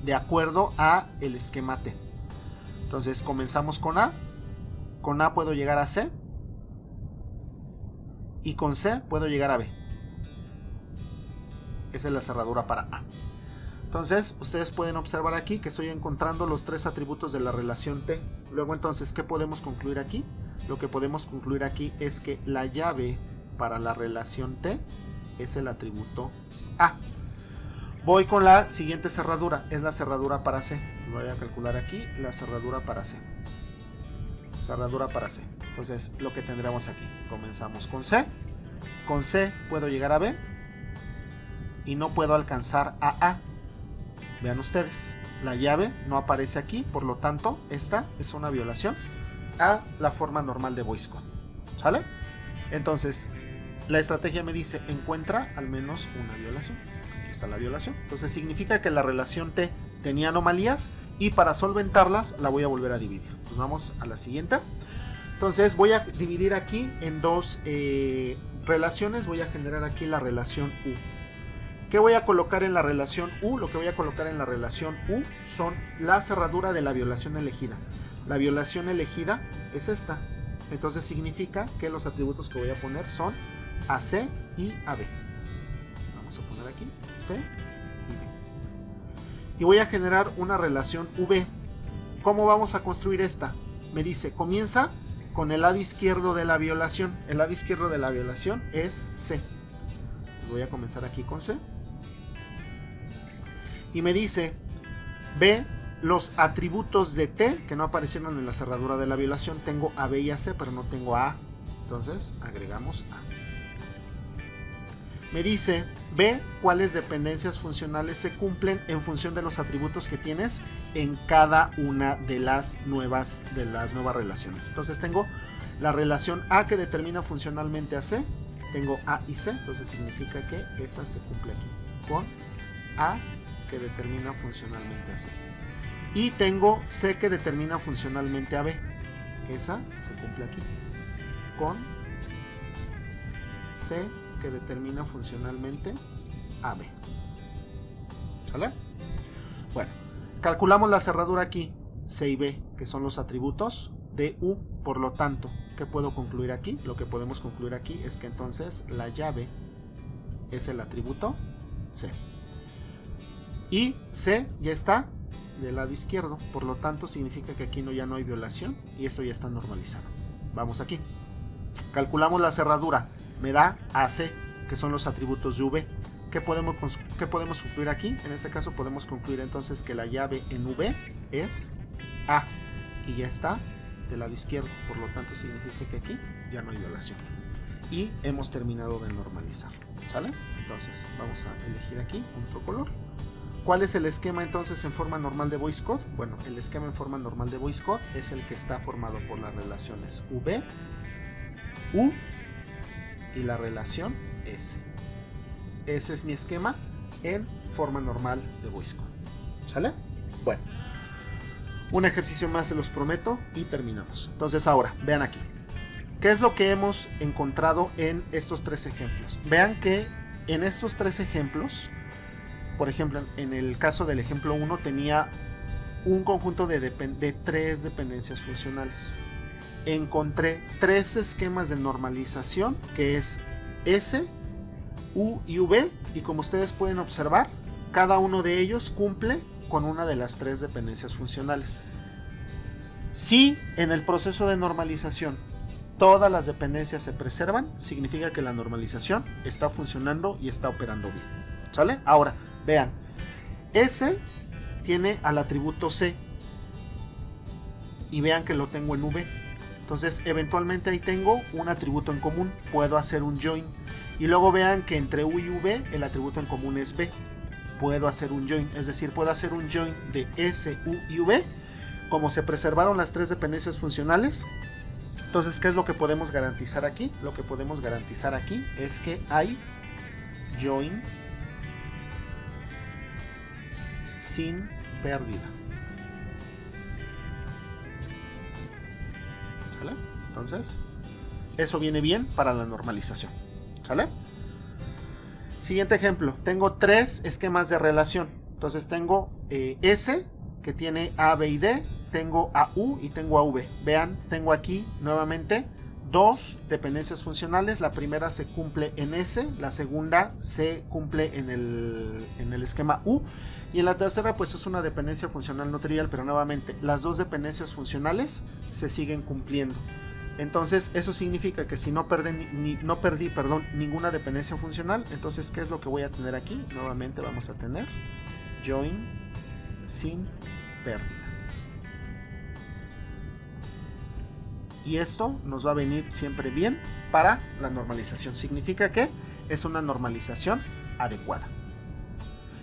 de acuerdo a el esquema T. Entonces comenzamos con A. Con A puedo llegar a C. Y con C puedo llegar a B. Esa es la cerradura para A. Entonces ustedes pueden observar aquí que estoy encontrando los tres atributos de la relación T. Luego entonces, ¿qué podemos concluir aquí? Lo que podemos concluir aquí es que la llave para la relación T es el atributo A. Voy con la siguiente cerradura, es la cerradura para C. Voy a calcular aquí la cerradura para C. Cerradura para C. Entonces, lo que tendremos aquí, comenzamos con C. Con C puedo llegar a B y no puedo alcanzar a A. Vean ustedes, la llave no aparece aquí, por lo tanto, esta es una violación a la forma normal de Boyce Codd. ¿Sale? Entonces, la estrategia me dice, encuentra al menos una violación. Aquí está la violación. Entonces significa que la relación T tenía anomalías y para solventarlas la voy a volver a dividir. Pues vamos a la siguiente. Entonces voy a dividir aquí en dos relaciones. Voy a generar aquí la relación U. ¿Qué voy a colocar en la relación U? Lo que voy a colocar en la relación U son la cerradura de la violación elegida. La violación elegida es esta. Entonces significa que los atributos que voy a poner son AC y AB. Vamos a poner aquí C y B. Y voy a generar una relación V. ¿Cómo vamos a construir esta? Me dice, comienza con el lado izquierdo de la violación. El lado izquierdo de la violación es C. Voy a comenzar aquí con C. Y me dice, ve los atributos de T que no aparecieron en la cerradura de la violación. Tengo a B y a C, pero no tengo a A. Entonces agregamos A. Me dice, ve cuáles dependencias funcionales se cumplen en función de los atributos que tienes en cada una de las nuevas relaciones. Entonces tengo la relación A que determina funcionalmente a C. Tengo A y C, entonces significa que esa se cumple aquí con A que determina funcionalmente a C. Y tengo C que determina funcionalmente a B. Esa se cumple aquí con C que determina funcionalmente a B. ¿Sale? Bueno, calculamos la cerradura aquí, C y B, que son los atributos de U. Por lo tanto, ¿qué puedo concluir aquí? Lo que podemos concluir aquí es que entonces la llave es el atributo C. Y C ya está del lado izquierdo, por lo tanto significa que aquí ya no hay violación y esto ya está normalizado. Vamos aquí. Calculamos la cerradura, me da AC, que son los atributos de V. ¿Qué podemos concluir aquí? En este caso podemos concluir entonces que la llave en V es A y ya está del lado izquierdo, por lo tanto significa que aquí ya no hay violación y hemos terminado de normalizar. ¿Sale? Entonces vamos a elegir aquí otro color. ¿Cuál es el esquema entonces en forma normal de voice code? Bueno, el esquema en forma normal de voice code es el que está formado por las relaciones V, U y la relación S. Ese es mi esquema en forma normal de voice code. ¿Sale? Bueno, un ejercicio más se los prometo y terminamos. Entonces ahora, vean aquí. ¿Qué es lo que hemos encontrado en estos tres ejemplos? Vean que en estos tres ejemplos, por ejemplo, en el caso del ejemplo 1 tenía un conjunto de tres dependencias funcionales. Encontré tres esquemas de normalización, que es S, U y V, y como ustedes pueden observar, cada uno de ellos cumple con una de las tres dependencias funcionales. Si en el proceso de normalización todas las dependencias se preservan, significa que la normalización está funcionando y está operando bien. ¿Sale? Ahora, vean, S tiene al atributo C y vean que lo tengo en V. Entonces, eventualmente ahí tengo un atributo en común, puedo hacer un join. Y luego vean que entre U y V el atributo en común es B. Puedo hacer un join, es decir, puedo hacer un join de S, U y V. Como se preservaron las tres dependencias funcionales, entonces, ¿qué es lo que podemos garantizar aquí? Lo que podemos garantizar aquí es que hay join sin pérdida. ¿Sale? Entonces, eso viene bien para la normalización. ¿Sale? Siguiente ejemplo. Tengo tres esquemas de relación. Entonces tengo S, que tiene A, B y D. Tengo a U y tengo a V. Vean, tengo aquí nuevamente dos dependencias funcionales. La primera se cumple en S, la segunda se cumple en el esquema U, y en la tercera pues es una dependencia funcional no trivial, pero nuevamente las dos dependencias funcionales se siguen cumpliendo. Entonces eso significa que si no perdí ninguna dependencia funcional, entonces ¿qué es lo que voy a tener aquí? Nuevamente vamos a tener join sin pérdida. Y esto nos va a venir siempre bien para la normalización. Significa que es una normalización adecuada.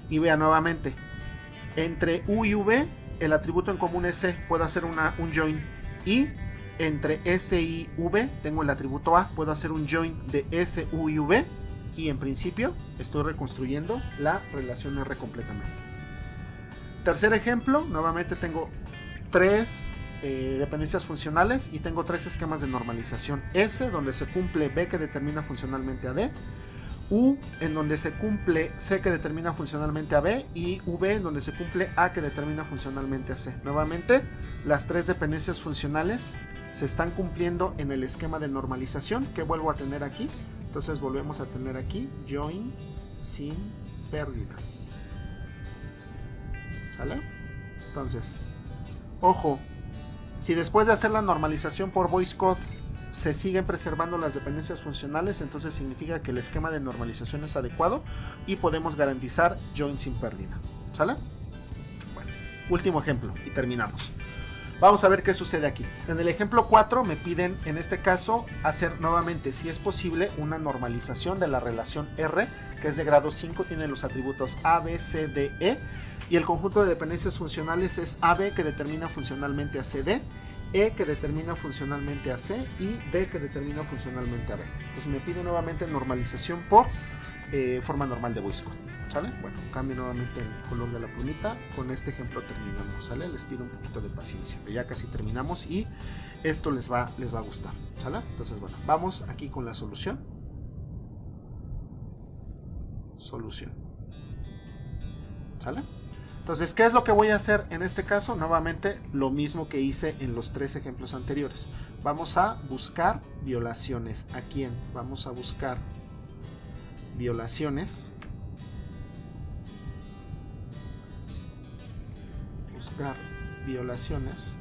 Y vean nuevamente, entre U y V, el atributo en común es C, puedo hacer un join. Y entre S y V, tengo el atributo A, puedo hacer un join de S, U y V. Y en principio, estoy reconstruyendo la relación R completamente. Tercer ejemplo, nuevamente tengo tres dependencias funcionales y tengo tres esquemas de normalización. S, donde se cumple B que determina funcionalmente a D, U, en donde se cumple C que determina funcionalmente a B, y V, en donde se cumple A que determina funcionalmente a C. Nuevamente, las tres dependencias funcionales se están cumpliendo en el esquema de normalización que vuelvo a tener aquí. Entonces volvemos a tener aquí join sin pérdida. ¿Sale? Entonces, ojo, si después de hacer la normalización por voice code se siguen preservando las dependencias funcionales, entonces significa que el esquema de normalización es adecuado y podemos garantizar join sin pérdida. ¿Sale? Bueno, último ejemplo y terminamos. Vamos a ver qué sucede aquí. En el ejemplo 4 me piden, en este caso, hacer nuevamente, si es posible, una normalización de la relación R, que es de grado 5, tiene los atributos A, B, C, D, E, y el conjunto de dependencias funcionales es AB, que determina funcionalmente a CD, E, que determina funcionalmente a C, y D, que determina funcionalmente a B. Entonces me pide nuevamente normalización por forma normal de voice code. ¿Sale? Bueno, cambio nuevamente el color de la plumita. Con este ejemplo terminamos, ¿sale? Les pido un poquito de paciencia, pero ya casi terminamos y esto les va a gustar, ¿sale? Entonces, bueno, vamos aquí con la solución. ¿Sale? Entonces, ¿qué es lo que voy a hacer en este caso? Nuevamente, lo mismo que hice en los tres ejemplos anteriores. Vamos a buscar violaciones. ¿A quién? Vamos a buscar violaciones. Buscar violaciones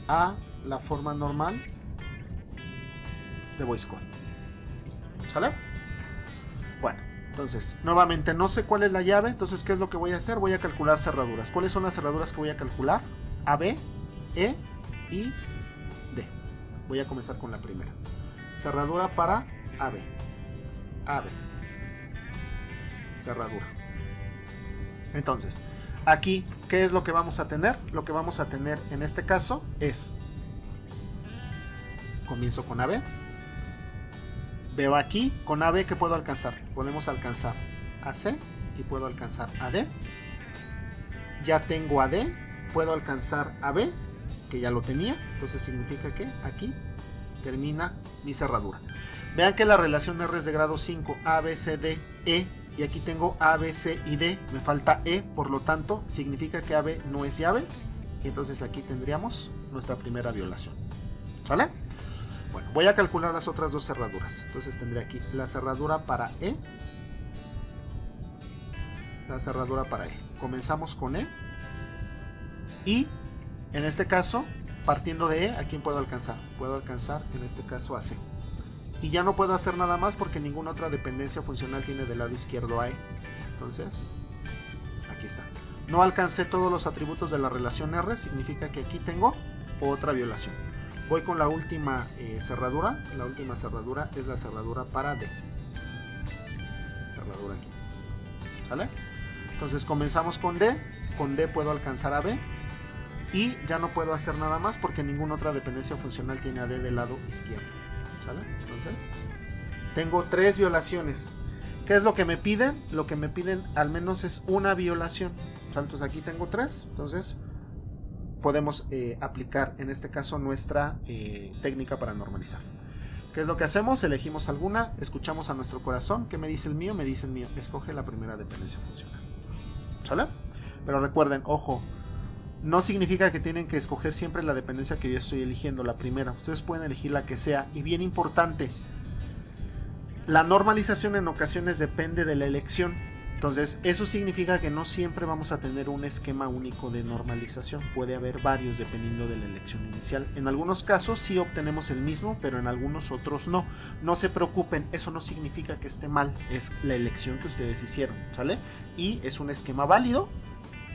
a la forma normal de voice code. ¿Sale? Bueno, entonces, nuevamente no sé cuál es la llave, entonces ¿qué es lo que voy a hacer? Voy a calcular cerraduras. ¿Cuáles son las cerraduras que voy a calcular? A, B, E y D. Voy a comenzar con la primera. cerradura para AB, AB, cerradura. Entonces, aquí, ¿qué es lo que vamos a tener? Lo que vamos a tener en este caso es, comienzo con AB, veo aquí, con AB, ¿qué puedo alcanzar? Podemos alcanzar AC y puedo alcanzar AD. Ya tengo AD, puedo alcanzar AB, que ya lo tenía, entonces significa que aquí termina mi cerradura. Vean que la relación R es de grado 5, A, B, C, D, E, y aquí tengo A, B, C y D, me falta E, por lo tanto significa que AB no es llave, y entonces aquí tendríamos nuestra primera violación. ¿Vale? Bueno, voy a calcular las otras dos cerraduras. Entonces tendré aquí la cerradura para E, la cerradura para E. Comenzamos con E, y en este caso, partiendo de E, ¿a quién puedo alcanzar? Puedo alcanzar en este caso a C. Y ya no puedo hacer nada más porque ninguna otra dependencia funcional tiene del lado izquierdo a E. Entonces, aquí está. No alcancé todos los atributos de la relación R, significa que aquí tengo otra violación. Voy con la última cerradura. La última cerradura es la cerradura para D. Cerradura aquí. ¿Vale? Entonces comenzamos con D. Con D puedo alcanzar a B. Y ya no puedo hacer nada más porque ninguna otra dependencia funcional tiene a D del lado izquierdo. ¿Sale? Entonces, tengo 3 violaciones. ¿Qué es lo que me piden? Lo que me piden al menos es una violación. Entonces aquí tengo 3. Entonces, podemos aplicar en este caso nuestra técnica para normalizar. ¿Qué es lo que hacemos? Elegimos alguna, escuchamos a nuestro corazón. ¿Qué me dice el mío? Me dice el mío. Escoge la primera dependencia funcional. ¿Sale? Pero recuerden, ojo, no significa que tienen que escoger siempre la dependencia que yo estoy eligiendo, la primera. Ustedes pueden elegir la que sea. Y bien importante, la normalización en ocasiones depende de la elección. Entonces, eso significa que no siempre vamos a tener un esquema único de normalización. Puede haber varios dependiendo de la elección inicial. En algunos casos sí obtenemos el mismo, pero en algunos otros no. No se preocupen, eso no significa que esté mal. Es la elección que ustedes hicieron, ¿sale? Y es un esquema válido,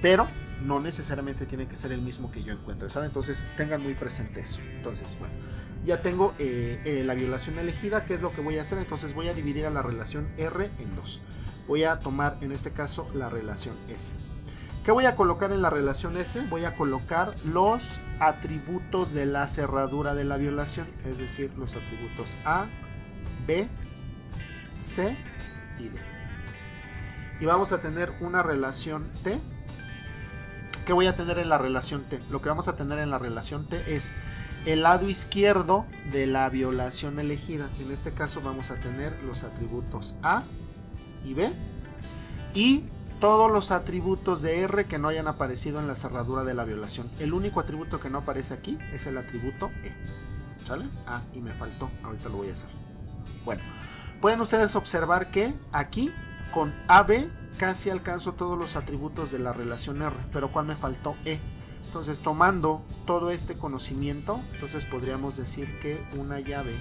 pero no necesariamente tiene que ser el mismo que yo encuentre, ¿sale? Entonces tengan muy presente eso. Entonces, bueno, ya tengo la violación elegida. ¿Qué es lo que voy a hacer? Entonces voy a dividir a la relación R en 2. Voy a tomar en este caso la relación S. ¿Qué voy a colocar en la relación S? Voy a colocar los atributos de la cerradura de la violación, es decir, los atributos A, B, C y D. Y vamos a tener una relación T. ¿Qué voy a tener en la relación T? Lo que vamos a tener en la relación T es el lado izquierdo de la violación elegida. En este caso vamos a tener los atributos A y B y todos los atributos de R que no hayan aparecido en la cerradura de la violación. El único atributo que no aparece aquí es el atributo E. ¿Sale? Ah, y me faltó. Ahorita lo voy a hacer. Bueno, pueden ustedes observar que aquí con AB casi alcanzo todos los atributos de la relación R, pero ¿cuál me faltó? E. Entonces, tomando todo este conocimiento, entonces podríamos decir que una llave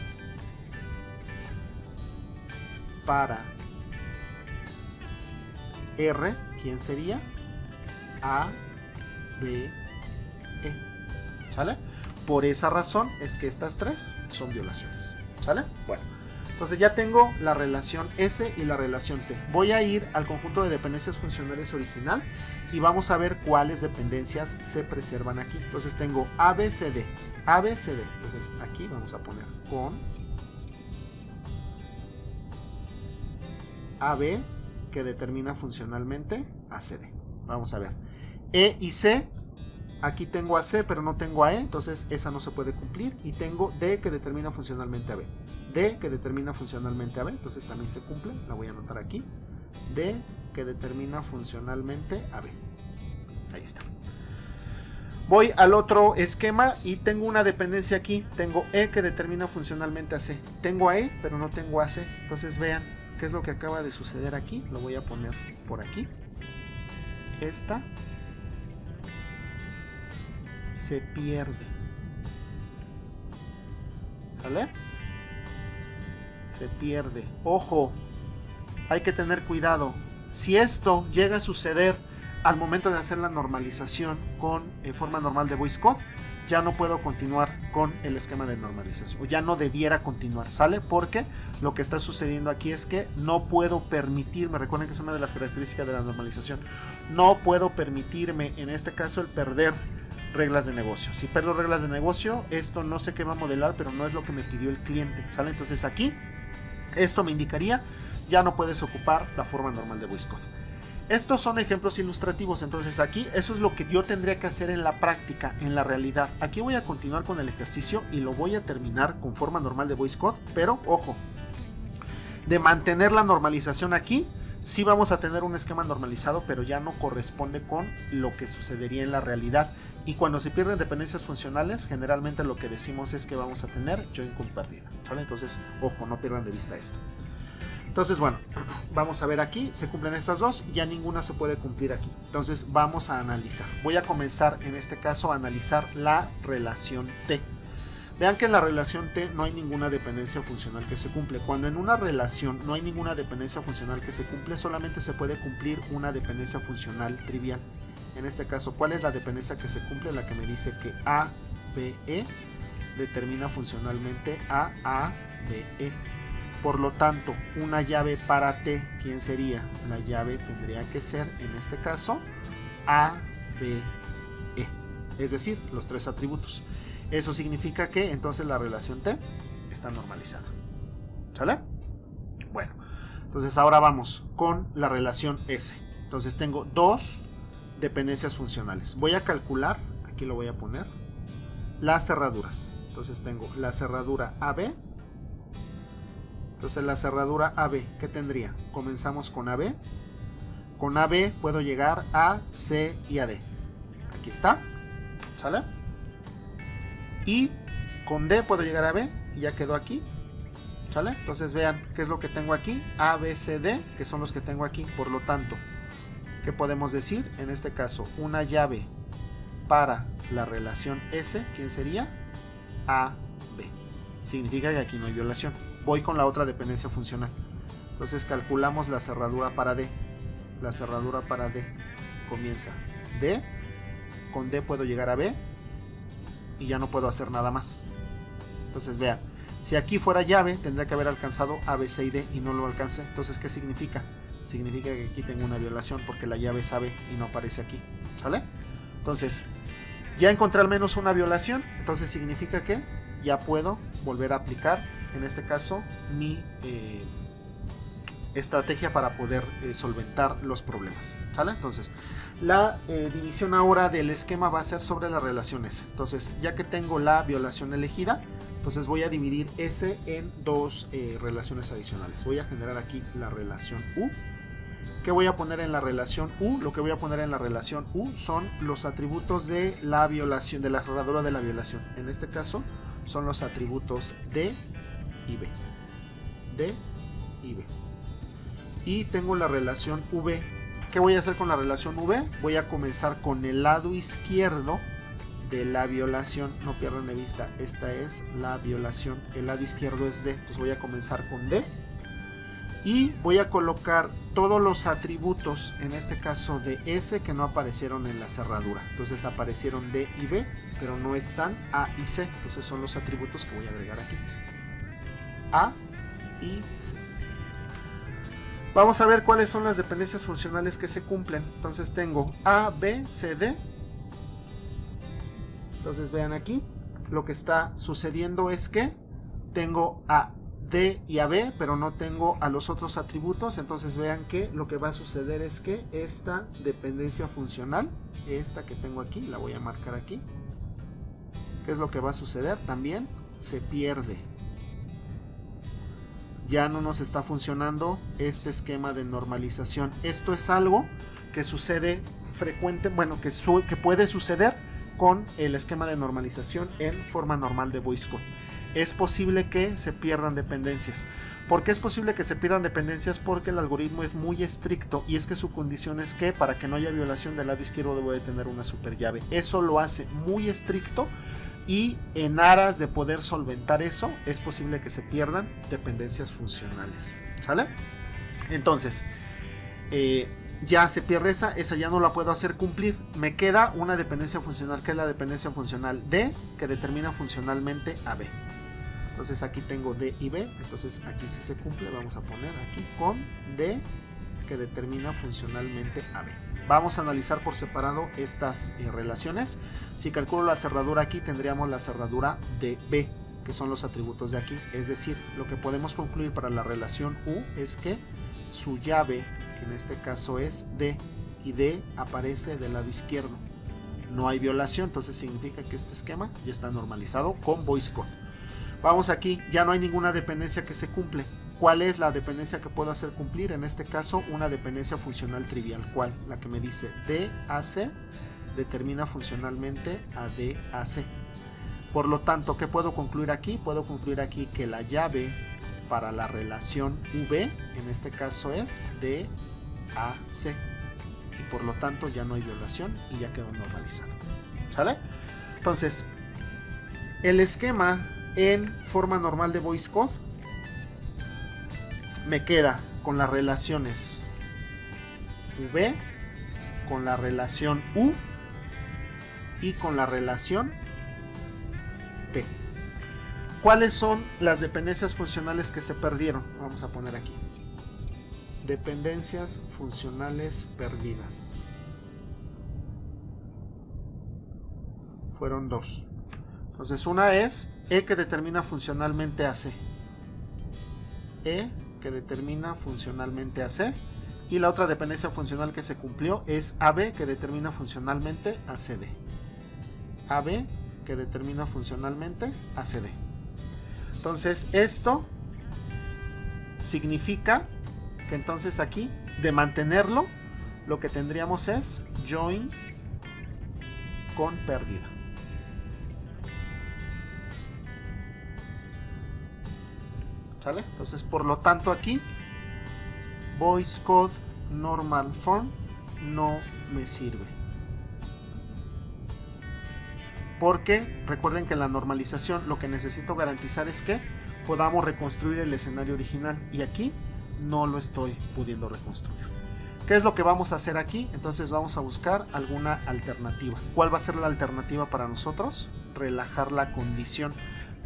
para R, ¿quién sería? A, B, E. ¿Sale? Por esa razón es que estas 3 son violaciones. ¿Sale? Bueno. Entonces ya tengo la relación S y la relación T. Voy a ir al conjunto de dependencias funcionales original y vamos a ver cuáles dependencias se preservan aquí. Entonces tengo ABCD. ABCD. Entonces aquí vamos a poner con AB que determina funcionalmente a CD. Vamos a ver. E y C. Aquí tengo a C pero no tengo a E, entonces esa no se puede cumplir. Y tengo D que determina funcionalmente a B. D que determina funcionalmente a B, entonces también se cumple, la voy a anotar aquí. D que determina funcionalmente a B. Ahí está. Voy al otro esquema y tengo una dependencia aquí. Tengo E que determina funcionalmente a C. Tengo a E pero no tengo a C. Entonces vean qué es lo que acaba de suceder aquí. Lo voy a poner por aquí. Esta se pierde. ¿Sale? Se pierde. Ojo, hay que tener cuidado. Si esto llega a suceder al momento de hacer la normalización con forma normal de voice code, ya no puedo continuar con el esquema de normalización, o ya no debiera continuar, ¿sale? Porque lo que está sucediendo aquí es que no puedo permitirme, recuerden que es una de las características de la normalización, no puedo permitirme, en este caso, el perder reglas de negocio. Si pierdo reglas de negocio, esto no sé qué va a modelar, pero no es lo que me pidió el cliente, ¿sale? Entonces aquí, esto me indicaría, ya no puedes ocupar la forma normal de voice code. Estos son ejemplos ilustrativos, entonces aquí eso es lo que yo tendría que hacer en la práctica, en la realidad. Aquí voy a continuar con el ejercicio y lo voy a terminar con forma normal de voice code, pero ojo, de mantener la normalización aquí, sí vamos a tener un esquema normalizado, pero ya no corresponde con lo que sucedería en la realidad. Y cuando se pierden dependencias funcionales, generalmente lo que decimos es que vamos a tener join con pérdida, ¿vale? Entonces, ojo, no pierdan de vista esto. Entonces, bueno, vamos a ver aquí, se cumplen estas dos, ya ninguna se puede cumplir aquí. Entonces vamos a analizar. Voy a comenzar en este caso a analizar la relación T. Vean que en la relación T no hay ninguna dependencia funcional que se cumple. Cuando en una relación no hay ninguna dependencia funcional que se cumple, solamente se puede cumplir una dependencia funcional trivial. En este caso, ¿cuál es la dependencia que se cumple? La que me dice que A, B, E determina funcionalmente a, B, E. Por lo tanto, una llave para T, ¿quién sería? La llave tendría que ser, en este caso, A, B, E. Es decir, los tres atributos. Eso significa que entonces la relación T está normalizada. ¿Sale? Bueno, entonces ahora vamos con la relación S. Entonces tengo dos dependencias funcionales. Voy a calcular, aquí lo voy a poner, las cerraduras. Entonces tengo la cerradura AB. Entonces la cerradura AB, ¿qué tendría? Comenzamos con AB. Con AB puedo llegar a C y a D. Aquí está. ¿Sale? Y con D puedo llegar a B y ya quedó aquí. ¿Sale? Entonces vean qué es lo que tengo aquí. A, B, C, D, que son los que tengo aquí. Por lo tanto, ¿qué podemos decir? En este caso, una llave para la relación S, ¿quién sería? A, B. Significa que aquí no hay violación. Voy con la otra dependencia funcional. Entonces calculamos la cerradura para D. La cerradura para D comienza D. Con D puedo llegar a B. Y ya no puedo hacer nada más. Entonces vean, si aquí fuera llave, tendría que haber alcanzado A, B, C y D y no lo alcancé. Entonces, ¿qué significa? Significa que aquí tengo una violación porque la llave es AB y no aparece aquí. ¿Sale? Entonces, ya encontré al menos una violación. Entonces significa que ya puedo volver a aplicar, en este caso, mi estrategia para poder solventar los problemas. ¿Sale? Entonces, la división ahora del esquema va a ser sobre las relaciones. Entonces, ya que tengo la violación elegida, entonces voy a dividir S en dos relaciones adicionales. Voy a generar aquí la relación U. ¿Qué voy a poner en la relación U? Lo que voy a poner en la relación U son los atributos de la violación, de la cerradura de la violación. En este caso, son los atributos D y B. D y B. Y tengo la relación V. ¿Qué voy a hacer con la relación V? Voy a comenzar con el lado izquierdo de la violación. No pierdan de vista, esta es la violación. El lado izquierdo es D. Entonces voy a comenzar con D. Y voy a colocar todos los atributos, en este caso de S, que no aparecieron en la cerradura. Entonces aparecieron D y B, pero no están A y C. Entonces son los atributos que voy a agregar aquí. A y C. Vamos a ver cuáles son las dependencias funcionales que se cumplen. Entonces tengo A, B, C, D. Entonces vean aquí, lo que está sucediendo es que tengo a D y a B, pero no tengo a los otros atributos. Entonces vean que lo que va a suceder es que esta dependencia funcional, esta que tengo aquí, la voy a marcar aquí. ¿Qué es lo que va a suceder? También se pierde. Ya no nos está funcionando este esquema de normalización. Esto es algo que sucede frecuente, bueno, que puede suceder con el esquema de normalización en forma normal de voice code. Es posible que se pierdan dependencias. ¿Por qué es posible que se pierdan dependencias? Porque el algoritmo es muy estricto y es que su condición es que para que no haya violación del lado izquierdo debo de tener una super llave. Eso lo hace muy estricto y en aras de poder solventar eso es posible que se pierdan dependencias funcionales. ¿Sale? Entonces, ya se pierde esa ya no la puedo hacer cumplir. Me queda una dependencia funcional, que es la dependencia funcional D, que determina funcionalmente a B. Entonces aquí tengo D y B, entonces aquí sí se cumple. Vamos a poner aquí con D, que determina funcionalmente a B. Vamos a analizar por separado estas relaciones. Si calculo la cerradura aquí, tendríamos la cerradura de B, que son los atributos de aquí. Es decir, lo que podemos concluir para la relación U es que su llave, en este caso es D, y D aparece del lado izquierdo. No hay violación, entonces significa que este esquema ya está normalizado con Boyce Codd. Vamos aquí, ya no hay ninguna dependencia que se cumple. ¿Cuál es la dependencia que puedo hacer cumplir? En este caso, una dependencia funcional trivial. ¿Cuál? La que me dice DAC determina funcionalmente a DAC. Por lo tanto, ¿qué puedo concluir aquí? Puedo concluir aquí que la llave para la relación V, en este caso es DAC. Y por lo tanto ya no hay violación y ya quedó normalizado. ¿Sale? Entonces, el esquema en forma normal de Boyce Codd me queda con las relaciones V, con la relación U y con la relación T. ¿Cuáles son las dependencias funcionales que se perdieron? Vamos a poner aquí. Dependencias funcionales perdidas. Fueron dos. Entonces una es E, que determina funcionalmente a C. E, que determina funcionalmente a C, y la otra dependencia funcional que se cumplió es AB, que determina funcionalmente a CD. AB, que determina funcionalmente a CD. Entonces esto significa que entonces aquí, de mantenerlo, lo que tendríamos es join con pérdida. ¿Sale? Entonces, por lo tanto, aquí Boyce Codd Normal Form no me sirve. Porque recuerden que en la normalización lo que necesito garantizar es que podamos reconstruir el escenario original. Y aquí no lo estoy pudiendo reconstruir. ¿Qué es lo que vamos a hacer aquí? Entonces vamos a buscar alguna alternativa. ¿Cuál va a ser la alternativa para nosotros? Relajar la condición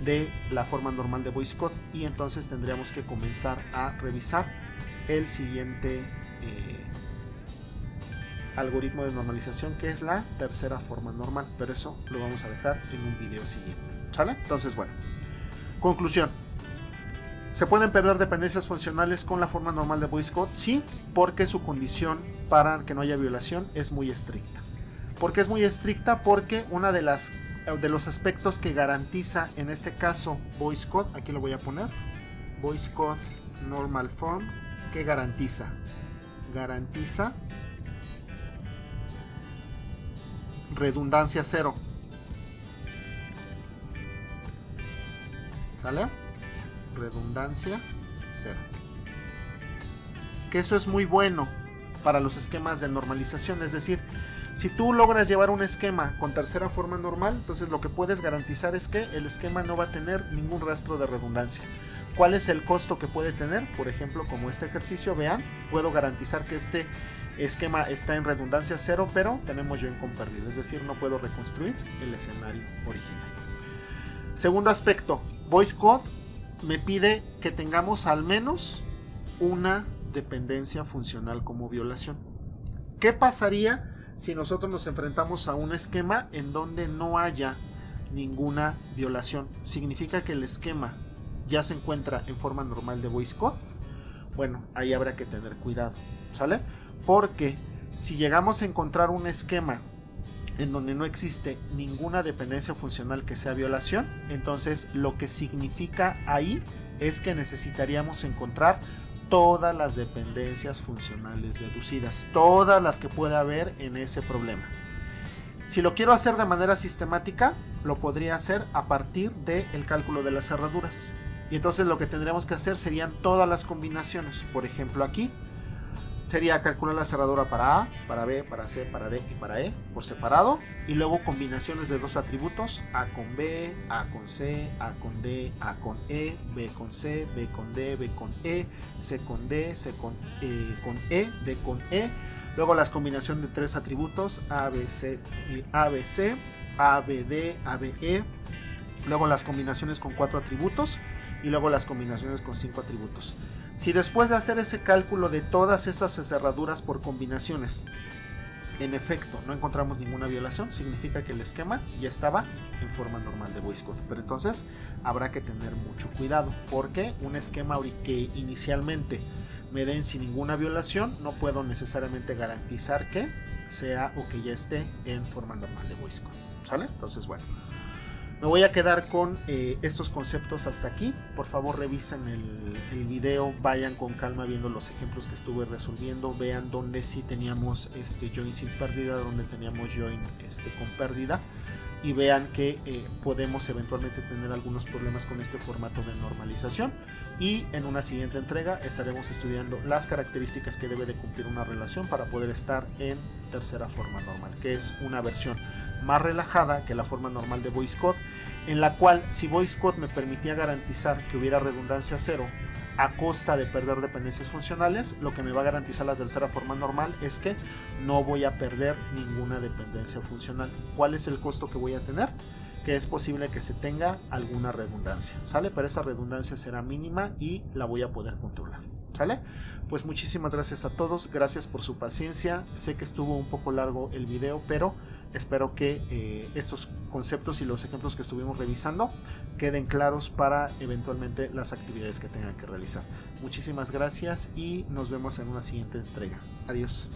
de la forma normal de Boyce Codd, y entonces tendríamos que comenzar a revisar el siguiente algoritmo de normalización, que es la tercera forma normal, pero eso lo vamos a dejar en un video siguiente. ¿Sale? Entonces, bueno, conclusión. ¿Se pueden perder dependencias funcionales con la forma normal de Boyce Codd? Sí, porque su condición para que no haya violación es muy estricta. ¿Por qué es muy estricta? Porque una de los aspectos que garantiza en este caso Boyce Codd, aquí lo voy a poner, Boyce Codd Normal Form, ¿qué garantiza? Garantiza redundancia cero. ¿Sale? Redundancia cero. Que eso es muy bueno para los esquemas de normalización, es decir, si tú logras llevar un esquema con tercera forma normal, entonces lo que puedes garantizar es que el esquema no va a tener ningún rastro de redundancia. ¿Cuál es el costo que puede tener? Por ejemplo, como este ejercicio, vean, puedo garantizar que este esquema está en redundancia cero, pero tenemos join con pérdida, es decir, no puedo reconstruir el escenario original. Segundo aspecto, Boyce Codd me pide que tengamos al menos una dependencia funcional como violación. ¿Qué pasaría si nosotros nos enfrentamos a un esquema en donde no haya ninguna violación? ¿Significa que el esquema ya se encuentra en forma normal de Boyce Codd? Bueno, ahí habrá que tener cuidado, ¿sale? Porque si llegamos a encontrar un esquema en donde no existe ninguna dependencia funcional que sea violación, entonces lo que significa ahí es que necesitaríamos encontrar todas las dependencias funcionales deducidas, todas las que pueda haber en ese problema. Si lo quiero hacer de manera sistemática, lo podría hacer a partir del cálculo de las cerraduras. Y entonces lo que tendríamos que hacer serían todas las combinaciones. Por ejemplo, aquí sería calcular la cerradura para A, para B, para C, para D y para E por separado, y luego combinaciones de dos atributos, A con B, A con C, A con D, A con E, B con C, B con D, B con E, C con D, C con E, D con E, Luego las combinaciones de 3 atributos, ABC, ABC, ABD, ABE. Luego las combinaciones con 4 atributos y luego las combinaciones con 5 atributos. Si después de hacer ese cálculo de todas esas cerraduras por combinaciones, en efecto no encontramos ninguna violación, significa que el esquema ya estaba en forma normal de Voice Code. Pero entonces habrá que tener mucho cuidado, porque un esquema que inicialmente me den sin ninguna violación, no puedo necesariamente garantizar que sea o que ya esté en forma normal de Voice Code, ¿sale? Entonces, bueno, me voy a quedar con estos conceptos hasta aquí. Por favor, revisen el video, vayan con calma viendo los ejemplos que estuve resolviendo, vean dónde sí teníamos join sin pérdida, dónde teníamos join con pérdida, y vean que podemos eventualmente tener algunos problemas con este formato de normalización. Y en una siguiente entrega estaremos estudiando las características que debe de cumplir una relación para poder estar en tercera forma normal, que es una versión más relajada que la forma normal de Voice Code, en la cual si Voice Code me permitía garantizar que hubiera redundancia cero a costa de perder dependencias funcionales, lo que me va a garantizar la tercera forma normal es que no voy a perder ninguna dependencia funcional. ¿Cuál es el costo que voy a tener? Que es posible que se tenga alguna redundancia, ¿sale? Pero esa redundancia será mínima y la voy a poder controlar, ¿sale? Pues muchísimas gracias a todos, gracias por su paciencia. Sé que estuvo un poco largo el video, pero espero que estos conceptos y los ejemplos que estuvimos revisando queden claros para eventualmente las actividades que tengan que realizar. Muchísimas gracias y nos vemos en una siguiente entrega. Adiós.